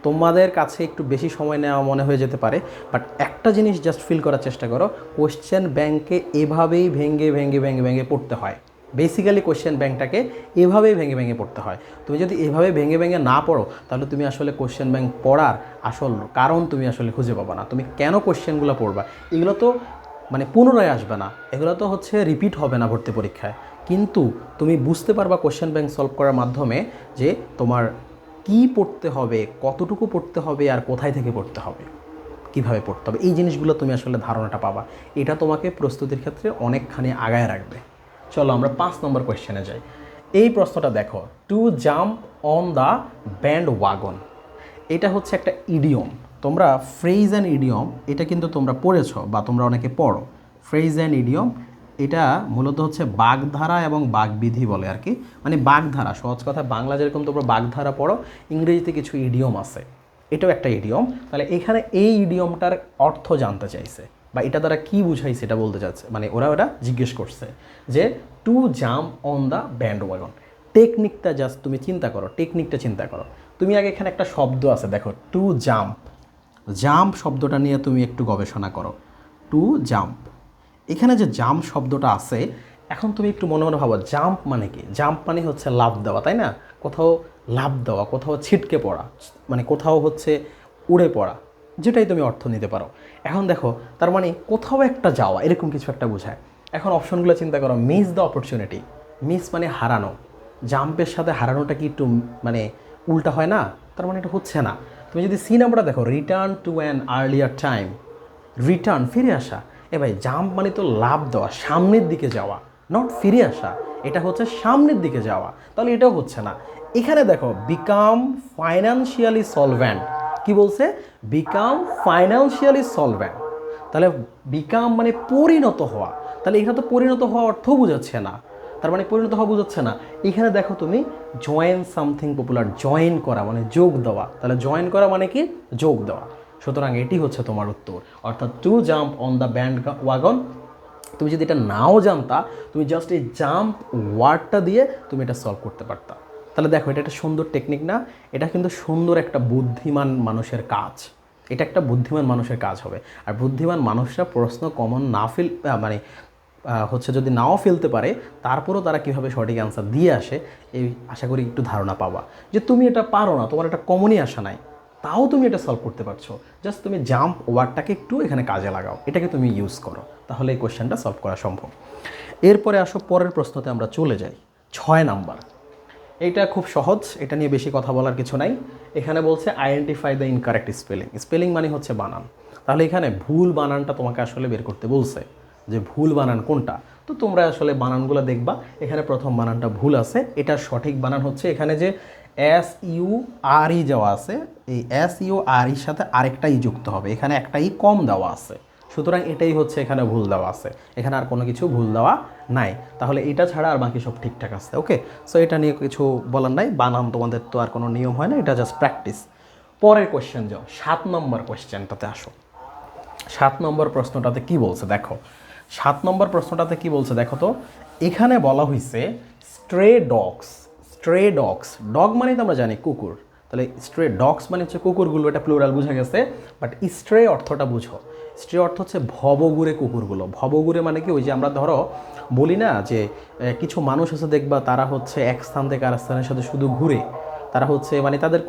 [SPEAKER 1] তোমাদের কাছে একটু বেশি সময় নেওয়া মনে হয়ে যেতে পারে, বাট একটা জিনিস জাস্ট ফিল করার চেষ্টা করো, কোয়েশ্চেন ব্যাংকে এভাবেই ভেঙে ভেঙে ভেঙে ভেঙে পড়তে হয়। বেসিক্যালি কোয়েশ্চেন ব্যাংকটাকে এভাবেই ভেঙে ভেঙে পড়তে হয়। তুমি যদি এভাবে ভেঙে ভেঙে না পড়ো, তাহলে তুমি আসলে কোয়েশ্চেন ব্যাংক পড়ার আসল কারণ তুমি আসলে খুঁজে পাবা না। তুমি কেন কোয়েশ্চেনগুলো পড়বা, এগুলো তো মানে পুনরায় আসবে না, এগুলো তো হচ্ছে রিপিট হবে না ভর্তি পরীক্ষায়। কিন্তু তুমি বুঝতে পারবা কোয়েশ্চেন ব্যাংক সলভ করার মাধ্যমে যে তোমার কি পড়তে হবে, কতটুকু পড়তে হবে, আর কোথায় থেকে পড়তে হবে, কিভাবে পড়তে হবে, এই জিনিসগুলো তুমি আসলে ধারণাটা পাবা। এটা তোমাকে প্রস্তুতির ক্ষেত্রে অনেকখানি আগায় রাখবে। চলো আমরা 5 নম্বর কোয়েশ্চেনে যাই। এই প্রশ্নটা দেখো, to jump on the band wagon. এটা হচ্ছে একটা ইডিয়ম। তোমরা ফ্রেজ অ্যান্ড ইডিয়ম এটা কিন্তু তোমরা পড়েছো বা তোমরা অনেকে পড়ো। ফ্রেজ অ্যান্ড ইডিয়ম এটা মূলত হচ্ছে বাগধারা এবং বাগবিধি বলে আর কি। মানে বাগধারা, সহজ কথা বাংলা যেরকম তোমরা বাগধারা পড়ো, ইংরেজিতে কিছু ইডিয়ম আছে, এটাও একটা ইডিয়ম। তাহলে এখানে এই ইডিয়মটার অর্থ জানতে চাইছে বা এটা দ্বারা কী বুঝাইছে এটা বলতে চাচ্ছে, মানে ওরা জিজ্ঞেস করছে যে to jump on the band wagon. টেকনিকটা জাস্ট তুমি চিন্তা করো, টেকনিকটা চিন্তা করো। তুমি আগে এখানে একটা শব্দ আছে দেখো, টু জাম্প। জাম্প শব্দটা নিয়ে তুমি একটু গবেষণা করো। টু জাম্প, এখানে যে জাম্প শব্দটা আছে, এখন তুমি একটু মনে মনে ভাবো জাম্প মানে কি। জাম্প মানে হচ্ছে লাফ দেওয়া, তাই না? কোথাও লাফ দেওয়া, কোথাও ছিটকে পড়া, মানে কোথাও হচ্ছে উড়ে পড়া, যেটাই তুমি অর্থ নিতে পারো। এখন দেখো, তার মানে কোথাও একটা যাওয়া, এরকম কিছু একটা বোঝায়। এখন অপশনগুলো চিন্তা করো, মিস দ্য অপরচুনিটি। মিস মানে হারানো, জাম্পের সাথে হারানোটা কি একটু মানে উল্টা হয় না? তার মানে এটা হচ্ছে না। তুমি যদি সি নাম্বারটা দেখো, return to an earlier time, return ফিরে আসা। ভাই জাম্প মানে তো লাভ দেওয়া, সামনের দিকে যাওয়া, নট ফিরে আসা। এটা হচ্ছে সামনের দিকে যাওয়া, তাহলে এটাও হচ্ছে না। এখানে দেখো, বিকাম ফাইন্যান্সিয়ালি সলভেন্ট, কি বলছে? Become financially solvent. তাহলে বিকাম মানে পরিণত হওয়া, তাহলে এখানে তো পরিণত হওয়া অর্থ বোঝাচ্ছে না, তার মানে পরিণত হওয়া বোঝাচ্ছে না। এখানে দেখো তুমি জয়েন সামথিং পপুলার, জয়েন করা মানে যোগ দেওয়া, তাহলে জয়েন করা মানে কি? যোগ দেওয়া। সুতরাং এটি হচ্ছে তোমার উত্তর, অর্থাৎ to jump on the band wagon. তুমি যদি এটা নাও জানতা, তুমি জাস্ট এই জাম্প ওয়ার্ডটা দিয়ে তুমি এটা সলভ করতে পারতা। তাহলে দেখো, এটা একটা সুন্দর টেকনিক না? এটা কিন্তু সুন্দর একটা বুদ্ধিমান মানুষের কাজ, এটা একটা বুদ্ধিমান মানুষের কাজ হবে। আর বুদ্ধিমান মানুষরা প্রশ্ন কমন না মানে হচ্ছে যদি নাও ফেলতে পারে, তারপরও তারা কীভাবে সঠিক অ্যান্সার দিয়ে আসে, এই আশা করি একটু ধারণা পাবা। যে তুমি এটা পারো না, তোমার এটা কমনই আসা নাই, তাও তুমি এটা সলভ করতে পারছো। জাস্ট তুমি জাম্প ওয়ার্ডটাকে একটু এখানে কাজে লাগাও, এটাকে তুমি ইউজ করো, তাহলে এই কোয়েশ্চেনটা সলভ করা সম্ভব। এরপরে আসো পরের প্রশ্নতে আমরা চলে যাই, 6 নাম্বার। এইটা খুব সহজ, এটা নিয়ে বেশি কথা বলার কিছু নাই। এখানে বলছে identify the incorrect spelling. Spelling মানে হচ্ছে বানান। তাহলে এখানে ভুল বানানটা তোমাকে আসলে বের করতে বলছে, যে ভুল বানান কোনটা। তো তোমরা আসলে বানানগুলো দেখবা, এখানে প্রথম বানানটা ভুল আছে। এটার সঠিক বানান হচ্ছে এখানে যে এস ইউ আর ই দেওয়া আছে, এই এস ইউ আর ইর সাথে আরেকটা ই যুক্ত হবে, এখানে একটা ই কম দেওয়া আছে, সুতরাং এটাই হচ্ছে এখানে ভুল দেওয়া আছে, এখানে আর কোনো কিছু ভুল দেওয়া নাই। তাহলে এটা ছাড়া আর বাকি সব ঠিকঠাক আছে। ওকে, সো এটা নিয়ে কিছু বলার নাই, বানান তোমাদের তো আর কোনো নিয়ম হয় না, এটা জাস্ট প্র্যাকটিস। পরের কোয়েশ্চেন যাও, 7 নম্বর কোয়েশ্চেনটাতে আসো। 7 নম্বর প্রশ্নটাতে কি বলছে দেখো, 7 নম্বর প্রশ্নটাতে কি বলছে দেখো তো। এখানে বলা হয়েছে স্ট্রে ডগস। স্ট্রে ডগস, ডগ মানে তো আমরা জানি কুকুর, তাহলে স্ট্রে ডগস মানে হচ্ছে কুকুরগুলো, এটা প্লুরাল বোঝা গেছে। বাট স্ট্রে অর্থটা বুঝো, স্ট্রে অর্থ হচ্ছে ভবঘুরে কুকুরগুলো। ভবঘুরে মানে কি, ওই যে আমরা ধরো বলি না যে কিছু মানুষ আছে দেখবা, তারা হচ্ছে এক স্থান থেকে আর স্থানের সাথে শুধু ঘুরে, তারা হচ্ছে মানে তাদের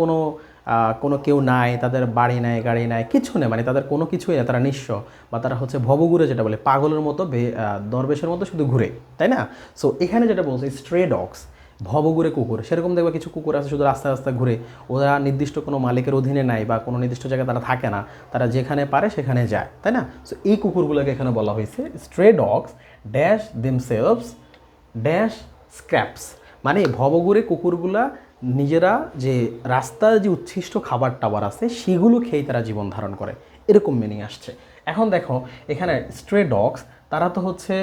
[SPEAKER 1] কোনো কেউ নাই, তাদের বাড়ি নাই, গাড়ি নাই, কিছু নেই, মানে তাদের কোনো কিছুই না, তারা নিঃস্ব, বা তারা হচ্ছে ভবঘুরে, যেটা বলে পাগলের মতো, দরবেশের মতো শুধু ঘুরে, তাই না? সো এখানে যেটা বলছে স্ট্রে ডগস, ভবঘুরে কুকুর, সেরকম দেখবা কিছু কুকুর আছে শুধু রাস্তায় রাস্তায় ঘুরে, ওরা নির্দিষ্ট কোনো মালিকের অধীনে নাই বা কোনো নির্দিষ্ট জায়গায় তারা থাকে না, তারা যেখানে পারে সেখানে যায়, তাই না? সো এই কুকুরগুলোকে এখানে বলা হয়েছে স্ট্রে dogs dash themselves dash scraps. মানে ভবঘুরে কুকুরগুলা নিজেরা যে রাস্তার যে উচ্ছিষ্ট খাবার টাবার আছে সেগুলো খেয়েই তারা জীবন ধারণ করে, এরকম মিনিং আসছে। এখন দেখো এখানে স্ট্রে ডগস, তারা তো হচ্ছে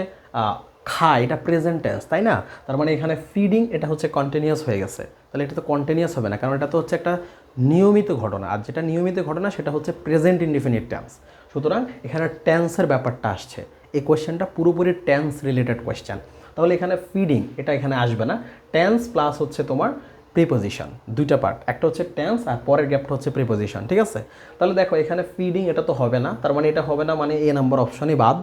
[SPEAKER 1] খায়, এটা প্রেজেন্ট টেন্স, তাই না? তার মানে এখানে ফিডিং এটা হচ্ছে কন্টিনিউয়াস হয়ে গেছে, তাহলে এটা তো কন্টিনিউয়াস হবে না, কারণ এটা তো হচ্ছে একটা নিয়মিত ঘটনা, আর যেটা নিয়মিত ঘটনা সেটা হচ্ছে প্রেজেন্ট ইনডিফিনিট টেন্স। সুতরাং এখানে টেন্সের ব্যাপারটা আসছে, এই কোয়েশ্চেনটা পুরোপুরি টেন্স রিলেটেড কোয়েশ্চেন। তাহলে এখানে ফিডিং এটা এখানে আসবে না, টেন্স প্লাস হচ্ছে তোমার প্রিপোজিশন, দুইটা পার্ট, একটা হচ্ছে টেন্স আর পরের গ্যাপটা হচ্ছে প্রিপোজিশন, ঠিক আছে। তাহলে দেখো এখানে ফিডিং এটা তো হবে না, তার মানে এটা হবে না, মানে এ নাম্বার অপশনই বাদ।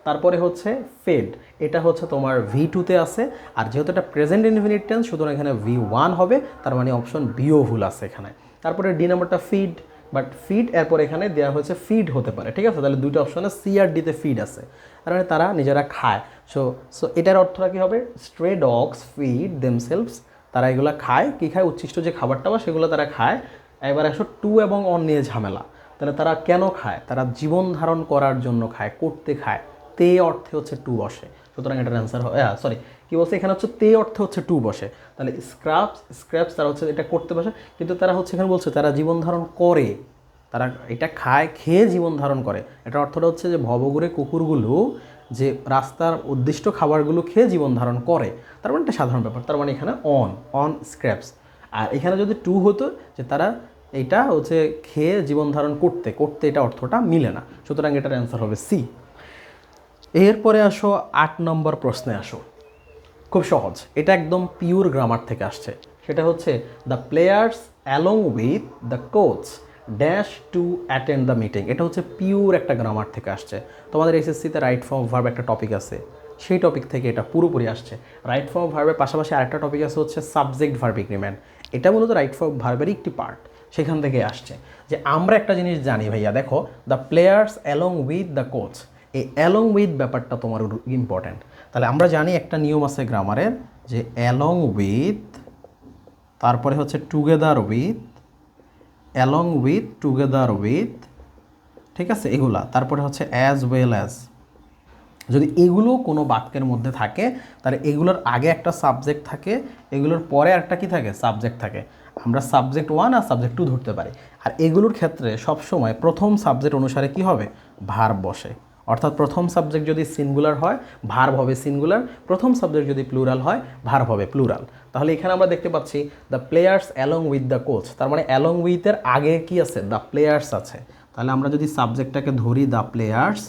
[SPEAKER 1] তারপরে হচ্ছে ফেড, এটা হচ্ছে তোমার V2-তে আছে, আর যেহেতু এটা প্রেজেন্ট ইনফিনিট টেন্স সুতরাং এখানে V1 হবে, তার মানে অপশন বিও ভুল আছে এখানে। তারপরে ডি নাম্বারটা ফিড, বাট ফিড এরপর এখানে দেওয়া হয়েছে ফিড হতে পারে, ঠিক আছে। তাহলে দুইটা অপশনে সি আর ডিতে ফিড আছে, তার মানে তারা নিজেরা খায়। সো এটার অর্থটা কী হবে, স্ট্রে ডগস ফিড দেমসেলভস, তারা এগুলো খায়, কী খায়, উচ্ছিষ্ট যে খাবারটা বা সেগুলো তারা খায়। এবার আসো টু এবং অন নিয়ে ঝামেলা, তাহলে তারা কেন খায়, তারা জীবন ধারণ করার জন্য খায়, করতে খায়, তে অর্থে হচ্ছে টু বসে, সুতরাং এটার অ্যান্সার হবে সরি কী বলছে এখানে হচ্ছে তে অর্থে হচ্ছে টু বসে, তাহলে স্ক্র্যাপস তারা হচ্ছে এটা করতে বসে, কিন্তু তারা হচ্ছে এখানে বলছে তারা জীবন ধারণ করে, তারা এটা খায়, খেয়ে জীবন ধারণ করে। এটার অর্থটা হচ্ছে যে ভবঘুরে কুকুরগুলো যে রাস্তার উদ্দিষ্ট খাবারগুলো খেয়ে জীবন ধারণ করে, তার মানে একটা সাধারণ ব্যাপার, তার মানে এখানে অন স্ক্র্যাপস। আর এখানে যদি টু হতো যে তারা এইটা হচ্ছে খেয়ে জীবন ধারণ করতে করতে, এটা অর্থটা মিলে না, সুতরাং এটার অ্যান্সার হবে সি। এরপরে আসো 8 নম্বর প্রশ্নে আসো, খুব সহজ, এটা একদম পিওর গ্রামার থেকে আসছে, সেটা হচ্ছে the players along with the coach dash to attend the meeting. এটা হচ্ছে পিওর একটা গ্রামার থেকে আসছে। তোমাদের এসএসসিতে রাইট ফর্ম অফ ভার্ব একটা টপিক আছে, সেই টপিক থেকে এটা পুরোপুরি আসছে। রাইট ফর্ম অফ ভার্বের পাশাপাশি আরেকটা টপিক আছে হচ্ছে সাবজেক্ট ভার্ব এগ্রিমেন্ট, এটা মূলত রাইট ফর্ম ভার্বেরই একটি পার্ট, সেখান থেকে আসছে। যে আমরা একটা জিনিস জানি ভাইয়া, দেখো the players along with the coach, এই অ্যালং উইথ ব্যাপারটা তোমার ইম্পর্ট্যান্ট। তাহলে আমরা জানি একটা নিয়ম আছে গ্রামারের, যে অ্যালং উইথ, তারপরে হচ্ছে together with, along with, together with, ঠিক আছে এগুলা, তারপরে হচ্ছে অ্যাজ ওয়েল অ্যাজ। যদি এগুলো কোনো বাক্যের মধ্যে থাকে তাহলে এগুলোর আগে একটা সাবজেক্ট থাকে, এগুলোর পরে একটা কি থাকে, সাবজেক্ট থাকে। আমরা সাবজেক্ট 1 আর সাবজেক্ট 2 ধরতে পারি। আর এগুলোর ক্ষেত্রে সবসময় প্রথম সাবজেক্ট অনুসারে কি হবে, ভার্ব বসে। অর্থাৎ প্রথম সাবজেক্ট যদি সিঙ্গুলার হয় ভার্ব হবে সিঙ্গুলার, প্রথম সাবজেক্ট যদি প্লুরাল হয় ভার্ব হবে প্লুরাল। তাহলে এখানে আমরা দেখতে পাচ্ছি the players along with the coach, তার মানে অ্যালং উইথের আগে কি আছে, দ্য প্লেয়ার্স আছে। তাহলে আমরা যদি সাবজেক্টটাকে ধরি দ্য প্লেয়ার্স,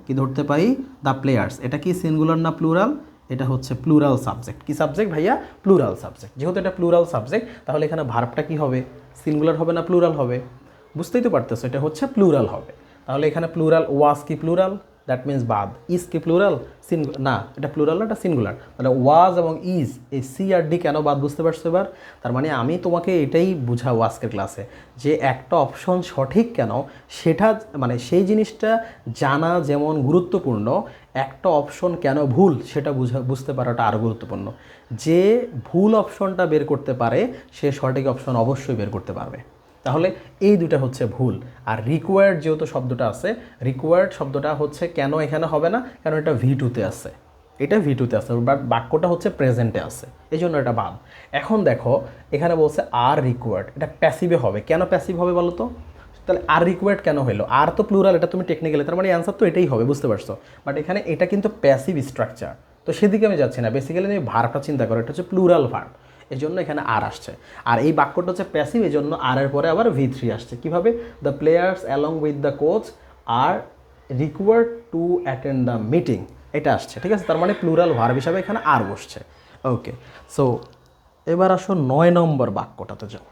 [SPEAKER 1] কি ধরতে পারি, দ্য প্লেয়ার্স, এটা কি সিঙ্গুলার না প্লুরাল, এটা হচ্ছে প্লুরাল সাবজেক্ট। কি সাবজেক্ট ভাইয়া, প্লুরাল সাবজেক্ট। যেহেতু এটা প্লুরাল সাবজেক্ট তাহলে এখানে ভার্বটা কি হবে, সিঙ্গুলার হবে না প্লুরাল হবে, বুঝতেই তো পারতেছো, এটা হচ্ছে প্লুরাল হবে। তাহলে এখানে প্লুরাল, ওয়াজ কি প্লুরাল, দ্যাট মিন্স বাদ, ইজ কি প্লুরাল, না এটা প্লুরাল না, এটা সিঙ্গুলার। তাহলে ওয়াজ এবং ইজ, এই সি আর ডি কেন বাদ, বুঝতে পারছো এবার। তার মানে আমি তোমাকে এটাই বুঝাবো আজকের ক্লাসে, যে একটা অপশন সঠিক কেন সেটা, মানে সেই জিনিসটা জানা যেমন গুরুত্বপূর্ণ, একটা অপশন কেন ভুল সেটা বুঝতে পারাটা আরও গুরুত্বপূর্ণ। যে ভুল অপশনটা বের করতে পারে সে সঠিক অপশন অবশ্যই বের করতে পারবে। তাহলে এই দুটা হচ্ছে ভুল। আর রিকোয়ার্ড যেহেতু শব্দটা আছে, রিকোয়ার্ড শব্দটা হচ্ছে কেন এখানে হবে না, কারণ এটা V2-তে আছে, এটা V2-তে আছে, বাট বাক্যটা হচ্ছে প্রেজেন্টে আছে, এই জন্য এটা বাদ। এখন দেখো এখানে বলছে আর রিকোয়ার্ড, এটা প্যাসিভে হবে, কেন প্যাসিভ হবে বলো তো, তাহলে আর রিকোয়ার্ড কেন হলো, আর তো প্লুরাল, এটা তুমি টেকনিক্যালি, তার মানে অ্যান্সার তো এটাই হবে, বুঝতে পারছো। বাট এখানে এটা কিন্তু প্যাসিভ স্ট্রাকচার, তো সেদিকে আমি যাচ্ছি না, বেসিক্যালি তুমি ভার্বটা চিন্তা করো, এটা হচ্ছে প্লুরাল ভার্ব, এই জন্য এখানে আর আসছে। আর এই বাক্যটা হচ্ছে প্যাসিভ, এই জন্য আর এর পরে আবার V3 আসছে। কীভাবে, the players along with the coach R required to attend the meeting, এটা আসছে, ঠিক আছে। তার মানে প্লুরাল ভার্ব হিসাবে এখানে আর বসছে। ওকে, সো এবার আসো 9 নম্বর বাক্যটাতে যাও।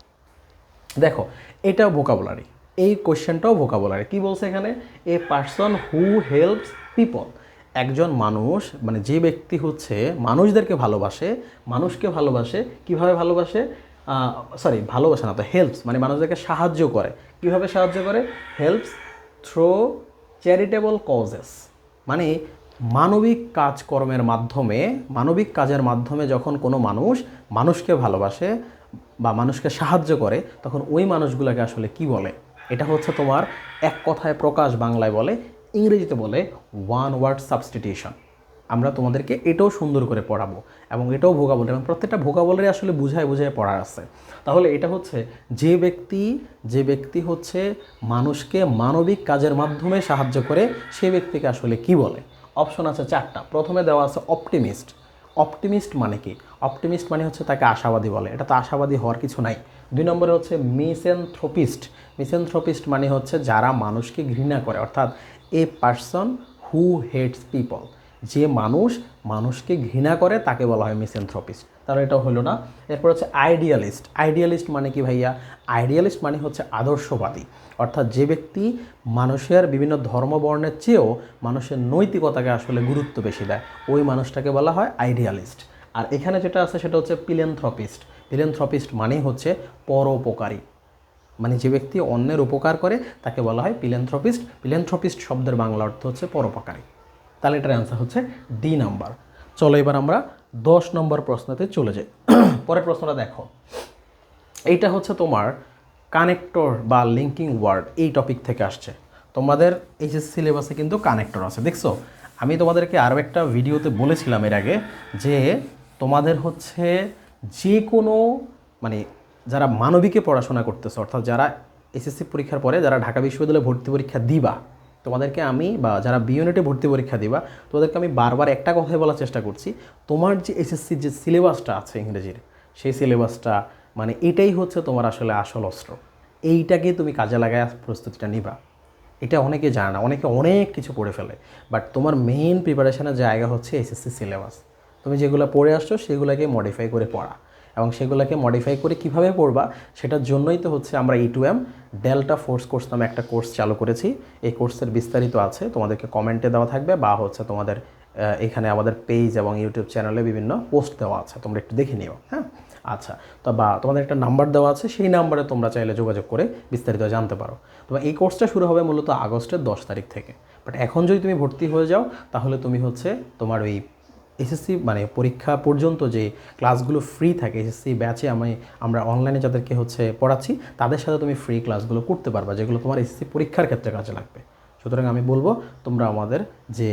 [SPEAKER 1] দেখো এটাও ভোকাবুলারি, এই কোয়েশ্চেনটাও ভোকাবুলারি। কি বলছে এখানে, a person who helps people, একজন মানুষ, মানে যে ব্যক্তি হচ্ছে মানুষদেরকে ভালোবাসে, মানুষকে ভালোবাসে, কিভাবে ভালোবাসে, ভালোবাসে না তো, হেল্পস মানে মানুষদেরকে সাহায্য করে। কিভাবে সাহায্য করে, হেল্পস থ্রু চ্যারিটেবল কজেস, মানে মানবিক কাজকর্মের মাধ্যমে, মানবিক কাজের মাধ্যমে যখন কোনো মানুষ মানুষকে ভালোবাসে বা মানুষকে সাহায্য করে তখন ওই মানুষগুলোকে আসলে কি বলে, এটা হচ্ছে তোমার এক কথায় প্রকাশ বাংলায় বলে, ইংরেজিতে বলে ওয়ান ওয়ার্ড সাবস্টিটিউশন। আমরা তোমাদেরকে এটাও সুন্দর করে পড়াবো এবং এটাও ভোকাবুলারি, এবং প্রত্যেকটা ভোকাবুলারি আসলে বুঝায় বুঝায় পড়ার আছে। তাহলে এটা হচ্ছে যে ব্যক্তি হচ্ছে মানুষকে মানবিক কাজের মাধ্যমে সাহায্য করে সে ব্যক্তিকে আসলে কি বলে। অপশন আছে 4টা। প্রথমে দেওয়া আছে অপটিমিস্ট। অপটিমিস্ট মানে কি, অপটিমিস্ট মানে হচ্ছে তাকে আশাবাদী বলে, এটা তো আশাবাদী হওয়ার কিছু নাই। 2 নম্বরে হচ্ছে মিসেনথ্রোপিস্ট। মিসেনথ্রোপিস্ট মানে হচ্ছে যারা মানুষকে ঘৃণা করে, অর্থাৎ a person who who hates people, যে মানুষকে ঘৃণা করে তাকে বলা হয় মিসেনথ্রপিস্ট। তাহলে এটা হলো না। এরপর হচ্ছে আইডিয়ালিস্ট। আইডিয়ালিস্ট মানে কি ভাইয়া? আইডিয়ালিস্ট মানে হচ্ছে আদর্শবাদী, অর্থাৎ যে ব্যক্তি মানুষের বিভিন্ন ধর্মবর্ণের চেয়েও মানুষের নৈতিকতাকে আসলে গুরুত্ব বেশি দেয়, ওই মানুষটাকে বলা হয় আইডিয়ালিস্ট। আর এখানে যেটা আছে সেটা হচ্ছে পিলেনথ্রপিস্ট। পিলেনথ্রপিস্ট মানেই হচ্ছে পরোপকারী, মানে যে ব্যক্তি অন্যের উপকার করে তাকে বলা হয় পিলেনথ্রপিস্ট। পিলেনথ্রপিস্ট শব্দের বাংলা অর্থ হচ্ছে পরোপকারী। তাহলে এটার অ্যান্সার হচ্ছে ডি নাম্বার। চলো এবার আমরা 10 নম্বর প্রশ্নতে চলে যাই। পরের প্রশ্নটা দেখো, এইটা হচ্ছে তোমার কানেক্টর বা লিঙ্কিং ওয়ার্ড, এই টপিক থেকে আসছে। তোমাদের এইচএসসি সিলেবাসে কিন্তু কানেক্টর আছে, দেখছো? আমি তোমাদেরকে আরও একটা ভিডিওতে বলেছিলাম এর আগে যে তোমাদের হচ্ছে যে কোনো মানে যারা মানবিকে পড়াশোনা করতেছে, অর্থাৎ যারা এসএসসি পরীক্ষার পরে যারা ঢাকা বিশ্ববিদ্যালয়ে ভর্তি পরীক্ষা দিবা, তোমাদেরকে আমি বা যারা বিইউনিটে ভর্তি পরীক্ষা দিবা তোমাদেরকে আমি বারবার একটা কথাই বলার চেষ্টা করছি, তোমার যে এসএসসির যে সিলেবাসটা আছে ইংরেজির, সেই সিলেবাসটা মানে এটাই হচ্ছে তোমার আসলে আসল অস্ত্র। এইটাকে তুমি কাজে লাগায় প্রস্তুতিটা নিবা। এটা অনেকে জানে না, অনেকে অনেক কিছু পড়ে ফেলে, বাট তোমার মেইন প্রিপারেশনের জায়গা হচ্ছে এসএসসি সিলেবাস। তুমি যেগুলো পড়ে আসছো সেগুলোকে মডিফাই করে পড়া, এবং সেগুলোকে মডিফাই করে কিভাবে পড়বা সেটার জন্যই তো হচ্ছে আমরা E2M ডেল্টা ফোর্স কোর্স নামে একটা কোর্স চালু করেছি। এই কোর্সের বিস্তারিত আছে, তোমাদেরকে কমেন্টে দেওয়া থাকবে বা হচ্ছে তোমাদের এখানে আমাদের পেজ এবং ইউটিউব চ্যানেলে বিভিন্ন পোস্ট দেওয়া আছে, তোমরা একটু দেখে নিও। হ্যাঁ, আচ্ছা, তো বা তোমাদের একটা নাম্বার দেওয়া আছে, সেই নাম্বারে তোমরা চাইলে যোগাযোগ করে বিস্তারিত জানতে পারো। তবে এই কোর্সটা শুরু হবে মূলত আগস্টের 10 তারিখ থেকে। বাট এখন যদি তুমি ভর্তি হয়ে যাও তাহলে তুমি হচ্ছে তোমার ওই এসএসসি মানে পরীক্ষা পর্যন্ত যে ক্লাসগুলো ফ্রি থাকে এসএসসি ব্যাচে আমরা অনলাইনে যাদেরকে হচ্ছে পড়াচ্ছি তাদের সাথে তুমি ফ্রি ক্লাসগুলো করতে পারবা, যেগুলো তোমার এসএসসি পরীক্ষার ক্ষেত্রে কাজে লাগবে। সুতরাং আমি বলবো তোমরা আমাদের যে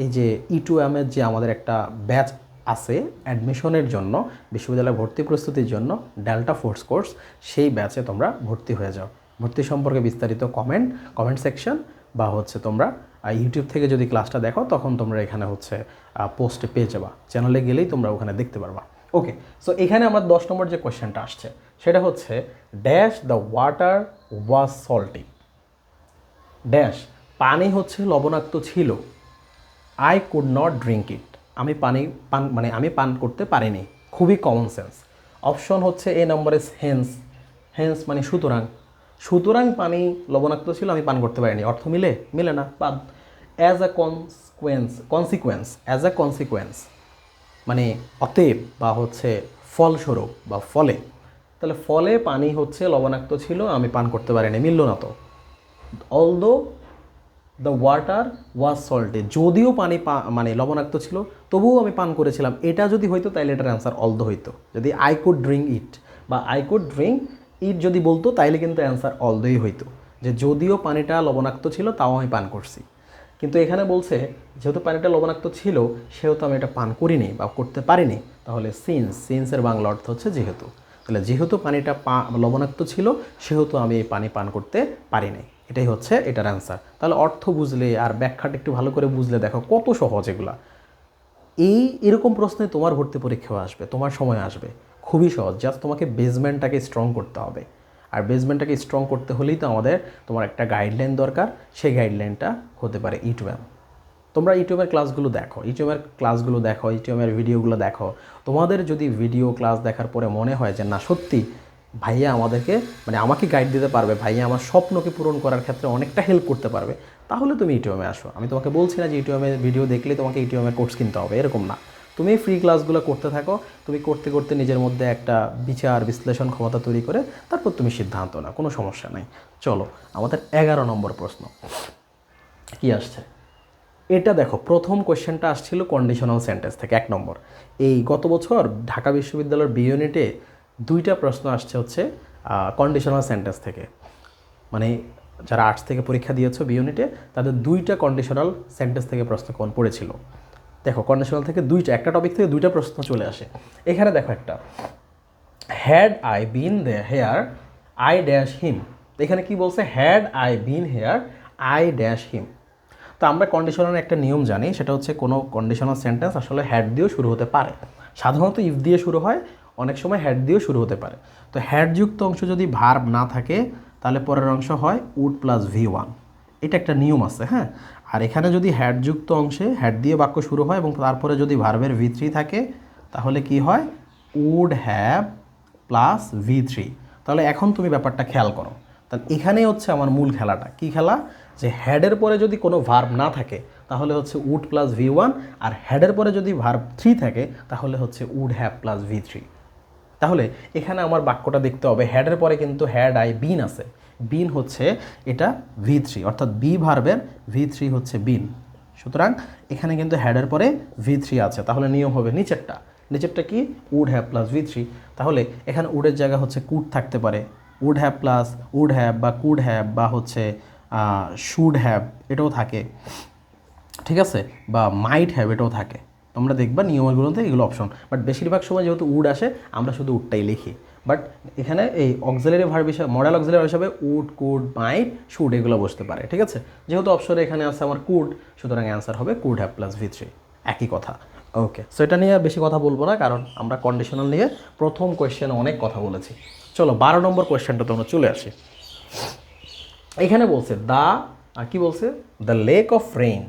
[SPEAKER 1] এই যে E2M এর যে আমাদের একটা ব্যাচ আছে অ্যাডমিশনের জন্য, বিশ্ববিদ্যালয়ে ভর্তি প্রস্তুতির জন্য ডেল্টা ফোর্স কোর্স, সেই ব্যাচে তোমরা ভর্তি হয়ে যাও। ভর্তি সম্পর্কে বিস্তারিত কমেন্ট সেকশন বা হচ্ছে তোমরা ইউটিউব থেকে যদি ক্লাসটা দেখো তখন তোমরা এখানে হচ্ছে পোস্টে পেয়ে যাবা, চ্যানেলে গেলেই তোমরা ওখানে দেখতে পারবা। ওকে, সো এখানে আমার 10 নম্বর যে কোয়েশ্চেনটা আসছে সেটা হচ্ছে dash the water was salty. Dash পানি হচ্ছে লবণাক্ত ছিল, I could not drink it, আমি পান করতে পারিনি। খুবই কমন সেন্স। অপশন হচ্ছে এ নম্বরে হেন্স। হেন্স মানে সুতরাং পানি লবণাক্ত ছিল, আমি পান করতে পারিনি। অর্থ মিলে না, বাদ। অ্যাজ আ কনসিকুয়েন্স মানে অতএব বা হচ্ছে ফলস্বরূপ বা ফলে, তাহলে ফলে পানি হচ্ছে লবণাক্ত ছিল, আমি পান করতে পারিনি, মিলল না তো। Although the water was salty, যদিও পানি মানে লবণাক্ত ছিল তবুও আমি পান করেছিলাম, এটা যদি হইতো তাইলে এটার অ্যান্সার অলদো হইতো। যদি আই কুড ড্রিঙ্ক ইট বা আই কুড ড্রিঙ্ক ইট যদি বলতো তাইলে কিন্তু অ্যান্সার অলদোই হইতো, যে যদিও পানিটা লবণাক্ত ছিল তাও আমি পান করছি। কিন্তু এখানে বলছে যেহেতু পানিটা লবণাক্ত ছিল সেহেতু আমি এটা পান করিনি বা করতে পারিনি, তাহলে সিন্সের বাংলা অর্থ হচ্ছে যেহেতু। তাহলে যেহেতু পানিটা লবণাক্ত ছিল সেহেতু আমি এই পানি পান করতে পারিনি, এটাই হচ্ছে এটার অ্যান্সার। তাহলে অর্থ বুঝলে আর ব্যাখ্যাটা একটু ভালো করে বুঝলে দেখো কত সহজ এগুলা। এরকম প্রশ্নে তোমার ভর্তি পরীক্ষাও আসবে, তোমার সময় আসবে, খুবই সহজ। জাস্ট তোমাকে বেসমেন্টটাকে স্ট্রং করতে হবে, আর বেসমেন্টটাকে স্ট্রং করতে হলেই তো আমাদের তোমার একটা গাইডলাইন দরকার। সেই গাইডলাইনটা হতে পারে E2M। তোমরা ইউটিউবের ক্লাসগুলো দেখো, ইউটিউবের ভিডিওগুলো দেখো। তোমাদের যদি ভিডিও ক্লাস দেখার পরে মনে হয় যে না সত্যি ভাইয়া আমাকে গাইড দিতে পারবে, ভাইয়া আমার স্বপ্নকে পূরণ করার ক্ষেত্রে অনেকটা হেল্প করতে পারবে, তাহলে তুমি ইউটিউবে আসো। আমি তোমাকে বলছি না যে ইউটিউবের ভিডিও দেখলে তোমাকে ইউটিউবের কোর্স কিনতে হবে, এরকম না। তুমি ফ্রি ক্লাসগুলো করতে থাকো, তুমি করতে করতে নিজের মধ্যে একটা বিচার বিশ্লেষণ ক্ষমতা তৈরি করে তারপর তুমি সিদ্ধান্ত নাও, কোনো সমস্যা নেই। চলো আমাদের 11 নম্বর প্রশ্ন কি আসছে এটা দেখো। প্রথম কোয়েশ্চেনটা আসছিল কন্ডিশনাল সেন্টেন্স থেকে, 1 নম্বর। এই গত বছর ঢাকা বিশ্ববিদ্যালয়ের বি ইউনিটে 2টা প্রশ্ন আসছে হচ্ছে কন্ডিশনাল সেন্টেন্স থেকে। মানে যারা আর্টস থেকে পরীক্ষা দিয়েছো বি ইউনিটে তাদের 2টা কন্ডিশনাল সেন্টেন্স থেকে প্রশ্ন পড়েছিল। দেখো কন্ডিশনাল থেকে একটা টপিক থেকে 2টা প্রশ্ন চলে আসে। এখানে দেখো একটা, had I been here I dash him. এখানে কি বলছে? Had I been here I dash him. তো আমরা কন্ডিশনাল একটা নিয়ম জানি, সেটা হচ্ছে কোনো কন্ডিশনাল সেন্টেন্স আসলে হ্যাড দিয়েও শুরু হতে পারে। সাধারণত ইফ দিয়ে শুরু হয়, অনেক সময় হ্যাড দিয়েও শুরু হতে পারে। তো হ্যাডযুক্ত অংশ যদি ভার্ব না থাকে তাহলে পরের অংশ হয় উড প্লাস V1, এটা একটা নিয়ম আছে। হ্যাঁ, আর এখানে যদি হ্যাডযুক্ত অংশে হ্যাড দিয়ে বাক্য শুরু হয় এবং তারপরে যদি ভার্বের V3 থাকে তাহলে কি হয়, উড হ্যাভ প্লাস V3। তাহলে এখন তুমি ব্যাপারটা খেয়াল করো, তাহলে এখানেই হচ্ছে আমার মূল খেলাটা। কি খেলা, যে হ্যাডের পরে যদি কোনো ভার্ব না থাকে তাহলে হচ্ছে উড প্লাস V1, আর হ্যাডের পরে যদি ভার্ব 3 থাকে তাহলে হচ্ছে উড হ্যাভ প্লাস V3। তাহলে এখানে আমার বাক্যটা দেখতে হবে, হ্যাডের পরে কিন্তু হ্যাড আই বিন আছে, বিন হচ্ছে এটা V3, অর্থাৎ বি ভার্বের V3 হচ্ছে বিন। সুতরাং এখানে কিন্তু হ্যাডের পরে V3 আছে, তাহলে নিয়ম হবে নিচেরটা। নিচেরটা কি, উড হ্যাভ প্লাস V3। তাহলে এখানে উডের জায়গা হচ্ছে কুড থাকতে পারে, would have plus would have বা কুড হ্যাভ বা হচ্ছে শুড হ্যাভ এটাও থাকে, ঠিক আছে, বা মাইট হ্যাভ এটাও থাকে। তোমরা দেখবা নিয়মগুলোতে এগুলো অপশন, বাট বেশিরভাগ সময় যেহেতু উড আসে আমরা শুধু উডটাই লিখি। বাট এখানে এই অক্সিলারি ভার্ব হিসাবে, মডেল অক্সিলারি হিসাবে উড, কুড, মাইট, শুড এগুলো বসতে পারে, ঠিক আছে। যেহেতু অপশনে এখানে আছে আমার কুড, সুতরাং অ্যান্সার হবে কুড হ্যাভ প্লাস V3, একই কথা। ওকে, সো এটা নিয়ে আর বেশি কথা বলবো না, কারণ আমরা কন্ডিশনাল নিয়ে প্রথম কোয়েশ্চেনে অনেক কথা বলেছি। চলো 12 নম্বর কোয়েশ্চেনটা তোমরা চলে আসি। এখানে বলছে কি বলছে, the lack of rain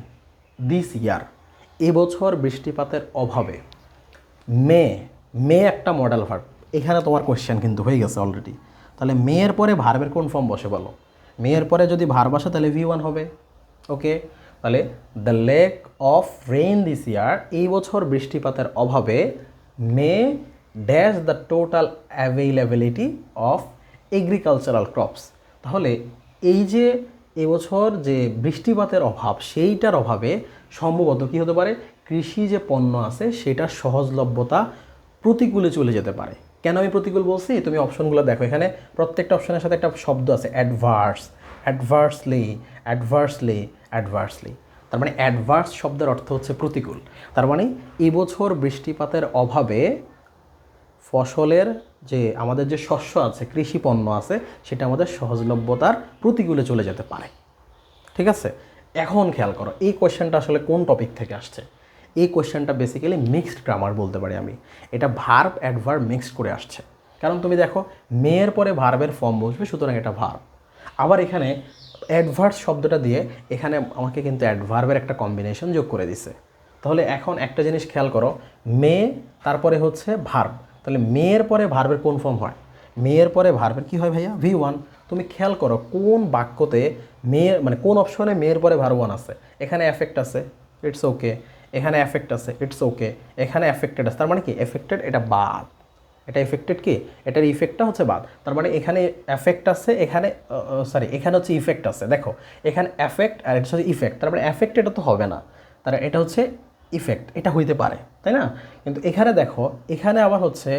[SPEAKER 1] this ইয়ার, এবছর বৃষ্টিপাতের অভাবে। মে একটা মডেল ভার্ব, এখানে তোমার কোয়েশ্চেন কিন্তু হয়ে গেছে অলরেডি। তাহলে মেয়ের পরে ভার্বের কোন ফর্ম বসে বলো, মেয়ের পরে যদি ভার্ব আসে তাহলে V1 হবে। ওকে, তাহলে the lack of rain this year, এই বছর বৃষ্টিপাতের অভাবে, may dash the total availability of agricultural crops. তাহলে এই যে এবছর যে বৃষ্টিপাতের অভাব, সেইটার অভাবে সম্ভবত কী হতে পারে, কৃষি যে পণ্য আছে সেটার সহজলভ্যতা প্রতিকূলে চলে যেতে পারে। কেন আমি প্রতিকূল বলছি, তুমি অপশনগুলো দেখো, এখানে প্রত্যেকটা অপশনের সাথে একটা শব্দ আছে, অ্যাডভার্সলি। তার মানে অ্যাডভার্স শব্দের অর্থ হচ্ছে প্রতিকূল। তার মানে এবছর বৃষ্টিপাতের অভাবে ফসলের যে আমাদের যে শস্য আছে, কৃষি পণ্য আছে, সেটা আমাদের সহজলভ্যতার প্রতিকূলে চলে যেতে পারে, ঠিক আছে। এখন খেয়াল করো এই কোয়েশ্চেনটা আসলে কোন টপিক থেকে আসছে। এই কোয়েশ্চেনটা বেসিক্যালি মিক্সড গ্রামার বলতে পারি আমি, এটা ভার্ব অ্যাডভার্ব মিক্সড করে আসছে। কারণ তুমি দেখো মেয়ের পরে ভার্বের ফর্ম বসবে, সুতরাং এটা ভার্ব। আবার এখানে অ্যাডভার্স শব্দটা দিয়ে এখানে আমাকে কিন্তু অ্যাডভার্বের একটা কম্বিনেশন যোগ করে দিছে। তাহলে এখন একটা জিনিস খেয়াল করো, মে তারপরে হচ্ছে ভার্ব, তাহলে মেয়ের পরে ভার্বের কোন ফর্ম হয়, মেয়ের পরে ভার্বের কী হয় ভাইয়া, V1। তুমি খেয়াল করো কোন বাক্যতে মেয়ের মানে কোন অপশনে মেয়ের পরে ভার্ব 1 আছে, এখানে এফেক্ট আছে, ইটস ওকে, এখানে এফেক্ট আছে, ইটস ওকে, এখানে এফেক্টেড আছে, তার মানে কি এফেক্টেড, এটা বাদ, এটা এফেক্টেড কি, এটার ইফেক্টটা হচ্ছে বাদ। তার মানে এখানে এফেক্ট আছে, এখানে এখানে হচ্ছে ইফেক্ট আছে। দেখো এখানে এফেক্ট আর এটা হচ্ছে ইফেক্ট, তার মানে এফেক্ট এটা তো হবে না, তার এটা হচ্ছে ইফেক্ট, এটা হইতে পারে, তাই না। কিন্তু এখানে দেখো এখানে আবার হচ্ছে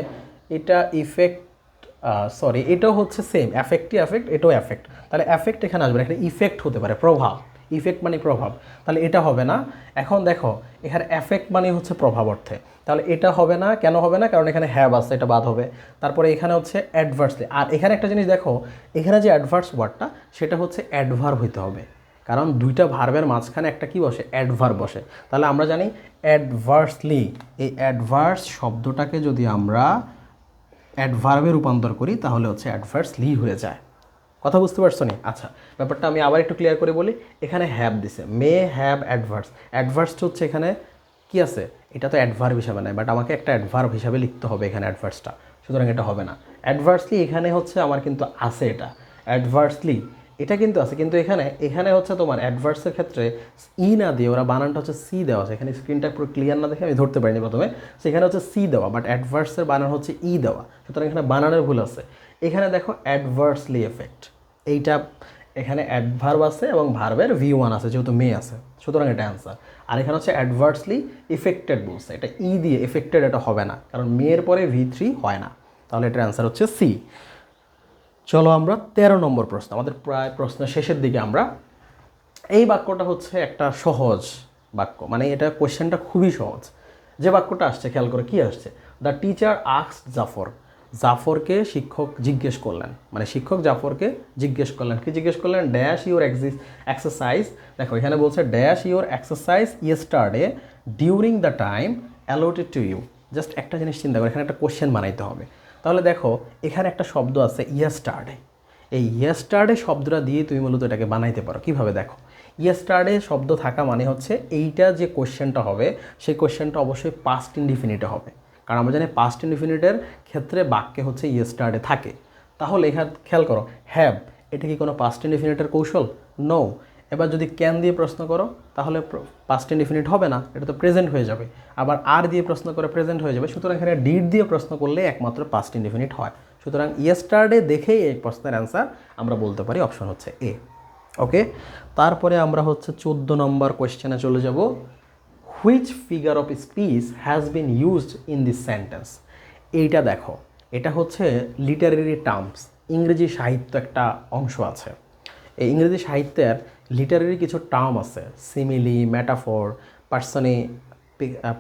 [SPEAKER 1] এটা ইফেক্ট, এটাও হচ্ছে সেম, এফেক্টই এফেক্ট, এটাও এফেক্ট, তাহলে এফেক্ট এখানে আসবে না, এখানে ইফেক্ট হতে পারে, প্রভাব, ইফেক্ট মানে প্রভাব, তাহলে এটা হবে না। এখন দেখো এখানে এফেক্ট মানে হচ্ছে প্রভাব অর্থে, তাহলে এটা হবে না। কেন হবে না, কারণ এখানে হ্যাভ আছে, এটা বাদ হবে। তারপরে এখানে হচ্ছে অ্যাডভার্সলি, আর এখানে একটা জিনিস দেখো, এখানে যে অ্যাডভার্স ওয়ার্ডটা সেটা হচ্ছে অ্যাডভার্ব হইতে হবে, কারণ দুইটা ভার্বের মাঝখানে একটা কি বসে, অ্যাডভার্ব বসে। তাহলে আমরা জানি অ্যাডভার্সলি, এই অ্যাডভার্স শব্দটাকে যদি আমরা অ্যাডভার্বে রূপান্তর করি তাহলে হচ্ছে অ্যাডভার্সলি হয়ে যায়। কথা বুঝতে পারছো নি? আচ্ছা, ব্যাপারটা আমি আবার একটু ক্লিয়ার করে বলি। এখানে হ্যাভ দিছে, মে হ্যাভ অ্যাডভার্স, অ্যাডভার্সটা হচ্ছে এখানে কি আছে, এটা তো অ্যাডভার্ব হিসাবে নেয়, বাট আমাকে একটা অ্যাডভার্ব হিসাবে লিখতে হবে এখানে অ্যাডভার্সটা, সুতরাং এটা হবে না। অ্যাডভার্সলি এখানে হচ্ছে আমার কিন্তু আছে, এটা অ্যাডভার্সলি এটা কিন্তু আছে, কিন্তু এখানে হচ্ছে তোমার অ্যাডভার্সের ক্ষেত্রে ই না দিয়ে ওরা বানানটা হচ্ছে সি দেওয়া আছে। এখানে স্ক্রিনটা পুরো ক্লিয়ার না দেখে আমি ধরতে পারিনি প্রথমে, সেখানে হচ্ছে সি দেওয়া, বাট অ্যাডভার্সের বানান হচ্ছে ই দেওয়া, সুতরাং এখানে বানানের ভুল আছে। এখানে দেখো অ্যাডভার্সলি এফেক্ট, এইটা এখানে অ্যাডভার্ব আছে এবং ভার্বের V1 আছে, যেহেতু মে আছে, সুতরাং এটা অ্যান্সার। আর এখানে হচ্ছে অ্যাডভার্সলি ইফেক্টেড বলছে, এটা ই দিয়ে এফেক্টেড, এটা হবে না, কারণ মেয়ের পরে V3 হয় না, তাহলে এটার অ্যান্সার হচ্ছে সি। চলো আমরা 13 নম্বর প্রশ্ন, আমাদের প্রায় প্রশ্নের শেষের দিকে আমরা। এই বাক্যটা হচ্ছে একটা সহজ বাক্য, মানে এটা কোয়েশ্চেনটা খুবই সহজ। যে বাক্যটা আসছে খেয়াল করে কি আসছে, দ্য টিচার আস্কড জাফরকে শিক্ষক জিজ্ঞেস করলেন, মানে শিক্ষক জাফরকে জিজ্ঞেস করলেন, কি জিজ্ঞেস করলেন, ড্যাশ ইউর এক্সারসাইজ। দেখো এখানে বলছে dash your exercise yesterday during the time allotted to you. Just একটা জিনিস চিন্তা করে, এখানে একটা কোয়েশ্চেন বানাইতে হবে। তাহলে দেখো এখানে একটা শব্দ আছে ইয়েস্টারডে, এই ইয়েস্টারডে শব্দটা দিয়ে তুমি মূলত এটাকে বানাইতে পারো। কীভাবে দেখো, ইয়েস্টারডে শব্দ থাকা মানে হচ্ছে এইটা যে কোশ্চেনটা হবে সেই কোশ্চেনটা অবশ্যই পাস্ট ইনডিফিনিটে হবে, কারণ আমরা জানি পাস্ট ইনডিফিনিটের ক্ষেত্রে বাক্যে হচ্ছে ইয়েস্টারডে থাকে। তাহলে এখানে খেয়াল করো, হ্যাভ এটা কি কোনো পাস্ট ইনডিফিনিটের কৌশল? নো। এবার যদি ক্যান দিয়ে প্রশ্ন করো তাহলে পাস্ট ইনডিফিনিট হবে না, এটা তো প্রেজেন্ট হয়ে যাবে। আবার আর দিয়ে প্রশ্ন করে প্রেজেন্ট হয়ে যাবে। সুতরাং এখানে ডিড দিয়ে প্রশ্ন করলে একমাত্র পাস্ট ইনডিফিনিট হয়। সুতরাং ইয়েস্টারডে দেখেই এই প্রশ্নের অ্যান্সার আমরা বলতে পারি অপশন হচ্ছে এ। ওকে, তারপরে আমরা হচ্ছে 14 নম্বর কোয়েশ্চেনে চলে যাব। Which figure of speech has been used in this sentence. এইটা দেখো, এটা হচ্ছে লিটারেরি টার্মস, ইংরেজি সাহিত্য একটা অংশ আছে। এই ইংরেজি সাহিত্যের লিটারেরি কিছু টার্ম আছে, সিমিলি, মেটাফোর,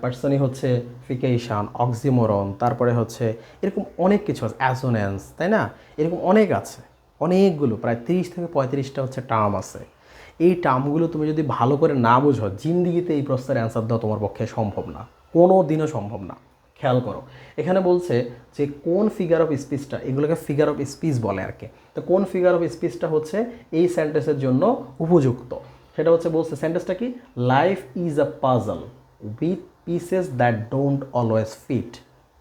[SPEAKER 1] পার্সনি হচ্ছে ফিকেশন, অক্সিমোরন, তারপরে হচ্ছে এরকম অনেক কিছু আছে, অ্যাসোনেন্স, তাই না? এরকম অনেক আছে, অনেকগুলো, প্রায় 30 থেকে 35টা হচ্ছে টার্ম আছে। এই টার্মগুলো তুমি যদি ভালো করে না বোঝো, জিন্দিগিতে এই প্রশ্নের অ্যান্সার দেওয়া তোমার পক্ষে সম্ভব না, কোনো দিনও সম্ভব না। খেয়াল করো, এখানে বলছে যে কোন ফিগার অফ স্পিচটা, এগুলোকে ফিগার অফ স্পিচ বলে আর কি। তো কোন ফিগার অফ স্পিচটা হচ্ছে এই সেন্টেন্সের জন্য উপযুক্ত, সেটা হচ্ছে বলছে সেন্টেন্সটা কি, life is a puzzle with pieces that don't always fit.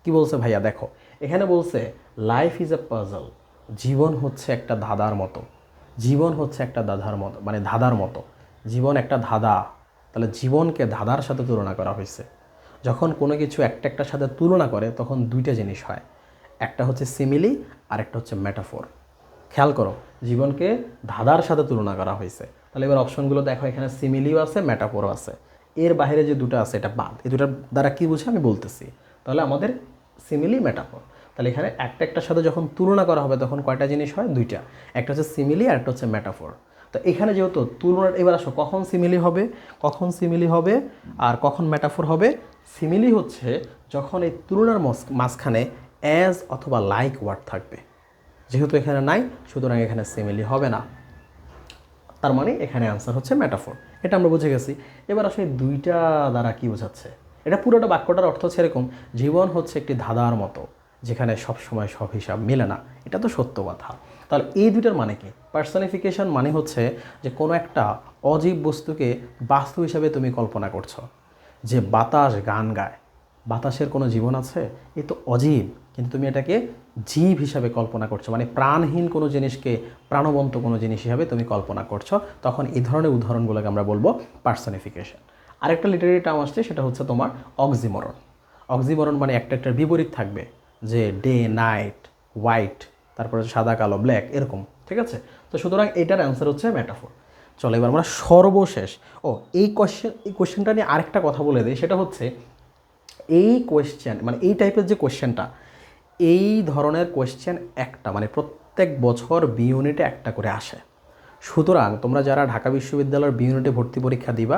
[SPEAKER 1] কি বলছে ভাইয়া? দেখো, এখানে বলছে লাইফ ইজ আ পাজল, জীবন হচ্ছে একটা ধাঁধার মতো। জীবন হচ্ছে একটা ধাঁধার মতো, মানে ধাঁধার মতো। জীবন একটা ধাঁধা, তাহলে জীবনকে ধাঁধার সাথে তুলনা করা হয়েছে। যখন কোনো কিছু একটা একটার সাথে তুলনা করে তখন দুইটা জিনিস হয়, একটা হচ্ছে সিমিলি আর একটা হচ্ছে মেটাফোর। খেয়াল করো, জীবনকে ধাঁধার সাথে তুলনা করা হয়েছে। তাহলে এবার অপশনগুলো দেখো, এখানে সিমিলিও আছে, মেটাফোরও আছে। এর বাইরে যে দুটো আছে এটা বাদ। এই দুটার দ্বারা কী বুঝে আমি বলতেছি। তাহলে আমাদের সিমিলি, মেটাফোর। তাহলে এখানে একটা একটার সাথে যখন তুলনা করা হবে তখন কয়টা জিনিস হয়? দুইটা। একটা হচ্ছে সিমিলি আর একটা হচ্ছে মেটাফোর। তো এখানে যেহেতু তুলনার, এবার আসো কখন সিমিলি হবে, কখন সিমিলি হবে আর কখন মেটাফোর হবে। সিমিলি হচ্ছে যখন এই তুলনার মাঝখানে অ্যাজ অথবা লাইক ওয়ার্ড থাকবে। যেহেতু এখানে নাই, সুতরাং এখানে সিমিলি হবে না, তার মানে এখানে অ্যান্সার হচ্ছে মেটাফোর। এটা আমরা বুঝে গেছি। এবার আসলে দুইটা দ্বারা কি বোঝাচ্ছে? এটা পুরোটা বাক্যটার অর্থ হচ্ছে এরকম, জীবন হচ্ছে একটি ধাঁধার মতো যেখানে সবসময় সব হিসাব মেলে না। এটা তো সত্য কথা। তাহলে এই দুইটার মানে কি? পার্সনিফিকেশন মানে হচ্ছে যে কোনো একটা অজীব বস্তুকে বাস্তু হিসাবে তুমি কল্পনা করছো। যে বাতাস গান গায়, বাতাসের কোনো জীবন আছে? এ তো অজীব, কিন্তু তুমি এটাকে জীব হিসাবে কল্পনা করছো, মানে প্রাণহীন কোনো জিনিসকে প্রাণবন্ত কোনো জিনিস হিসাবে তুমি কল্পনা করছো। তখন এই ধরনের উদাহরণগুলোকে আমরা বলবো পার্সনিফিকেশন। আরেকটা লিটারেরি টার্ম আসছে, সেটা হচ্ছে তোমার অক্সিমরন। অক্সিমরন মানে একটা একটার বিপরীত থাকবে, যে ডে নাইট, হোয়াইট, তারপরে সাদা কালো, ব্ল্যাক, এরকম। ঠিক আছে? তো সুতরাং এটার অ্যান্সার হচ্ছে মেটাফোর। চলো এবার আমরা সর্বশেষ, এই কোয়েশ্চেনটা নিয়ে আরেকটা কথা বলে দিই, সেটা হচ্ছে এই কোয়েশ্চেন, মানে এই টাইপের যে কোয়েশ্চেনটা, এই ধরনের কোয়েশ্চেন একটা, মানে প্রত্যেক বছর বি ইউনিটে একটা করে আসে। সুতরাং তোমরা যারা ঢাকা বিশ্ববিদ্যালয়ের বি ইউনিটে ভর্তি পরীক্ষা দিবা,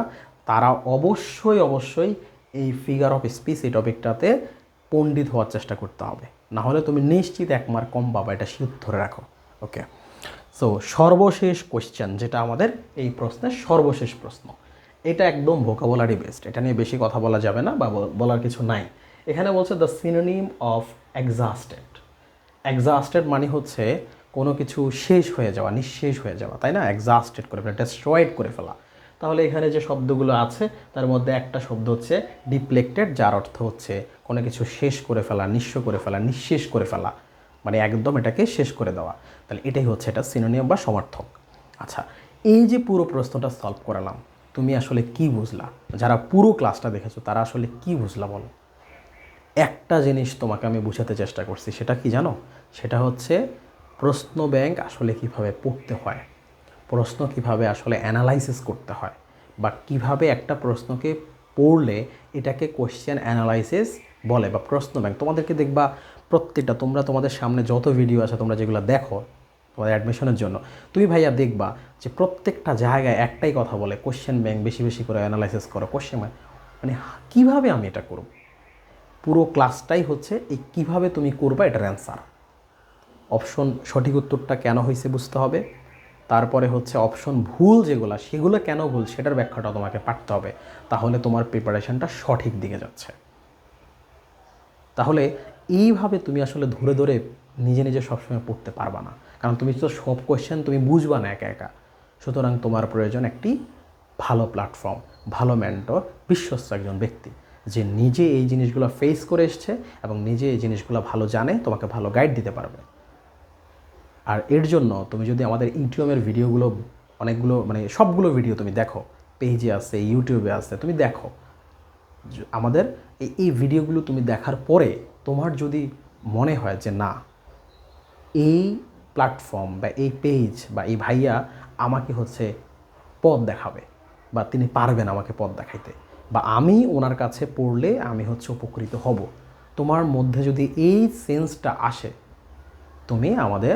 [SPEAKER 1] তারা অবশ্যই অবশ্যই এই ফিগার অফ স্পিচ এই টপিকটাতে পণ্ডিত হওয়ার চেষ্টা করতে হবে, না হলে তুমি নিশ্চিত 1 মার্ক কম পাবা, এটা শিওর ধরে রাখো। ওকে, সো সর্বশেষ কোয়েশ্চেন, যেটা আমাদের এই প্রশ্নের সর্বশেষ প্রশ্ন, এটা একদম ভোকাবুলারি বেসড, এটা নিয়ে বেশি কথা বলা যাবে না বা বলার কিছু নাই। এখানে বলছে দ্য সিনোনিম অফ এক্সহাস্টেড। এক্সহাস্টেড মানে হচ্ছে কোনো কিছু শেষ হয়ে যাওয়া, নিঃশেষ হয়ে যাওয়া, তাই না? এক্সহাস্টেড করে ফেলা, ডেস্ট্রয়েড করে ফেলা। তাহলে এখানে যে শব্দগুলো আছে তার মধ্যে একটা শব্দ হচ্ছে ডিপ্লেক্টেড, যার অর্থ হচ্ছে কোনো কিছু শেষ করে ফেলা, নিঃস্ব করে ফেলা, নিঃশেষ করে ফেলা, মানে একদম এটাকে শেষ করে দেওয়া। তাহলে এটাই হচ্ছে এটা সিনোনিম বা সমার্থক। আচ্ছা, এই যে পুরো প্রশ্নটা সলভ করালাম, তুমি আসলে কি বুঝলা? যারা পুরো ক্লাসটা দেখেছো তারা আসলে কি বুঝলা বলো? একটা জিনিস তোমাকে আমি বুঝাতে চেষ্টা করছি, সেটা কি জানো? সেটা হচ্ছে প্রশ্ন ব্যাংক আসলে কিভাবে পড়তে হয়, প্রশ্ন কিভাবে আসলে অ্যানালাইসিস করতে হয়, বা কিভাবে একটা প্রশ্নকে পড়লে এটাকে কোশ্চেন অ্যানালাইসিস বলে, বা প্রশ্ন ব্যাংক। তোমাদেরকে দেখবা প্রত্যেকটা, তোমরা তোমাদের সামনে যত ভিডিও আছে তোমরা যেগুলো দেখো তোমাদের অ্যাডমিশনের জন্য, তুমি ভাইয়া দেখবা যে প্রত্যেকটা জায়গায় একটাই কথা বলে, কোশ্চেন ব্যাংক বেশি বেশি করে অ্যানালাইসিস করো, কোশ্চেন ব্যাংক। মানে কীভাবে আমি এটা করব? পুরো ক্লাসটাই হচ্ছে এই কীভাবে তুমি করবা এটার অ্যান্সার। অপশন সঠিক উত্তরটা কেন হয়েছে বুঝতে হবে, তারপরে হচ্ছে অপশন ভুল যেগুলো, সেগুলো কেন ভুল সেটার ব্যাখ্যাটা তোমাকে পারতে হবে। তাহলে তোমার প্রিপারেশনটা সঠিক দিকে যাচ্ছে। তাহলে এইভাবে তুমি আসলে ধরে ধরে নিজে নিজে সবসময় পড়তে পারবা না, কারণ তুমি তো সব কোয়েশ্চেন তুমি বুঝবা না একা একা। সুতরাং তোমার প্রয়োজন একটি ভালো প্ল্যাটফর্ম, ভালো মেন্টর, বিশ্বস্ত একজন ব্যক্তি যে নিজে এই জিনিসগুলো ফেস করে এসছে এবং নিজে এই জিনিসগুলো ভালো জানে, তোমাকে ভালো গাইড দিতে পারবে। আর এর জন্য তুমি যদি আমাদের ইউটিউবের ভিডিওগুলো অনেকগুলো মানে সবগুলো ভিডিও তুমি দেখো, পেজে আছে, ইউটিউবে আছে, তুমি দেখো আমাদের এই ভিডিওগুলো তুমি দেখার পরে তোমার যদি মনে হয় যে না, এই প্ল্যাটফর্ম বা এই পেজ বা এই ভাইয়া আমাকে পথ দেখাবে বা তিনি পারবেন আমাকে পথ দেখাইতে, বা আমি ওনার কাছে পড়লে আমি উপকৃত হব, তোমার মধ্যে যদি এই সেন্সটা আসে, তুমি আমাদের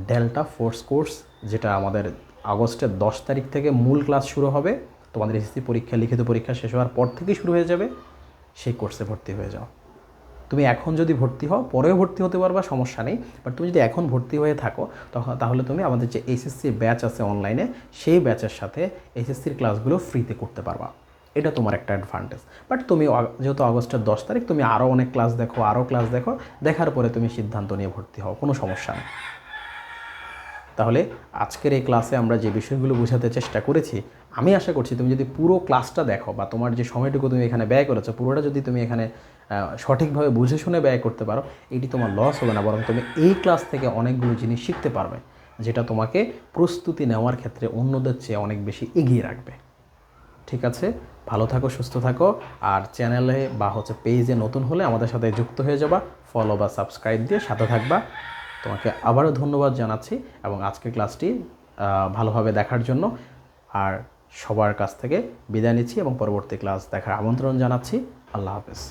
[SPEAKER 1] ডেল্টা ফোর্স কোর্স, যেটা আমাদের আগস্টের 10 তারিখ থেকে মূল ক্লাস শুরু হবে, তোমাদের এসএসসি পরীক্ষা, লিখিত পরীক্ষা শেষ হওয়ার পর থেকেই শুরু হয়ে যাবে, সেই কোর্সে ভর্তি হয়ে যাও। তুমি এখন যদি ভর্তি হও, পরেও ভর্তি হতে পারবা, সমস্যা নেই। বাট তুমি যদি এখন ভর্তি হয়ে থাকো তাহলে তুমি আমাদের যে এইচএসসির ব্যাচ আছে অনলাইনে, সেই ব্যাচের সাথে এইচএসসির ক্লাসগুলো ফ্রিতে করতে পারবা। এটা তোমার একটা অ্যাডভান্টেজ। বাট তুমি যেহেতু আগস্টের 10 তারিখ, তুমি আরও অনেক ক্লাস দেখো, দেখার পরে তুমি সিদ্ধান্ত নিয়ে ভর্তি হও, কোনো সমস্যা নেই। তাহলে আজকের এই ক্লাসে আমরা যে বিষয়গুলো বোঝাতে চেষ্টা করেছি, আমি আশা করছি তুমি যদি পুরো ক্লাসটা দেখো বা তোমার যে সময়টুকু তুমি এখানে ব্যয় করেছো, পুরোটা যদি তুমি এখানে সঠিকভাবে বুঝে শুনে ব্যয় করতে পারো, এটি তোমার লস হবে না, বরং তুমি এই ক্লাস থেকে অনেকগুলো জিনিস শিখতে পারবে, যেটা তোমাকে প্রস্তুতি নেওয়ার ক্ষেত্রে অন্যদের চেয়ে অনেক বেশি এগিয়ে রাখবে। ঠিক আছে, ভালো থাকো, সুস্থ থাকো। আর চ্যানেলে বা পেজে নতুন হলে আমাদের সাথে যুক্ত হয়ে যাবা, ফলো বা সাবস্ক্রাইব দিয়ে সাথে থাকবা। তোমাকে আবারও ধন্যবাদ জানাচ্ছি এবং আজকের ক্লাসটি ভালোভাবে দেখার জন্য। আর সবার কাছ থেকে বিদায় নিচ্ছি এবং পরবর্তী ক্লাস দেখার আমন্ত্রণ জানাচ্ছি। আল্লাহ হাফেজ।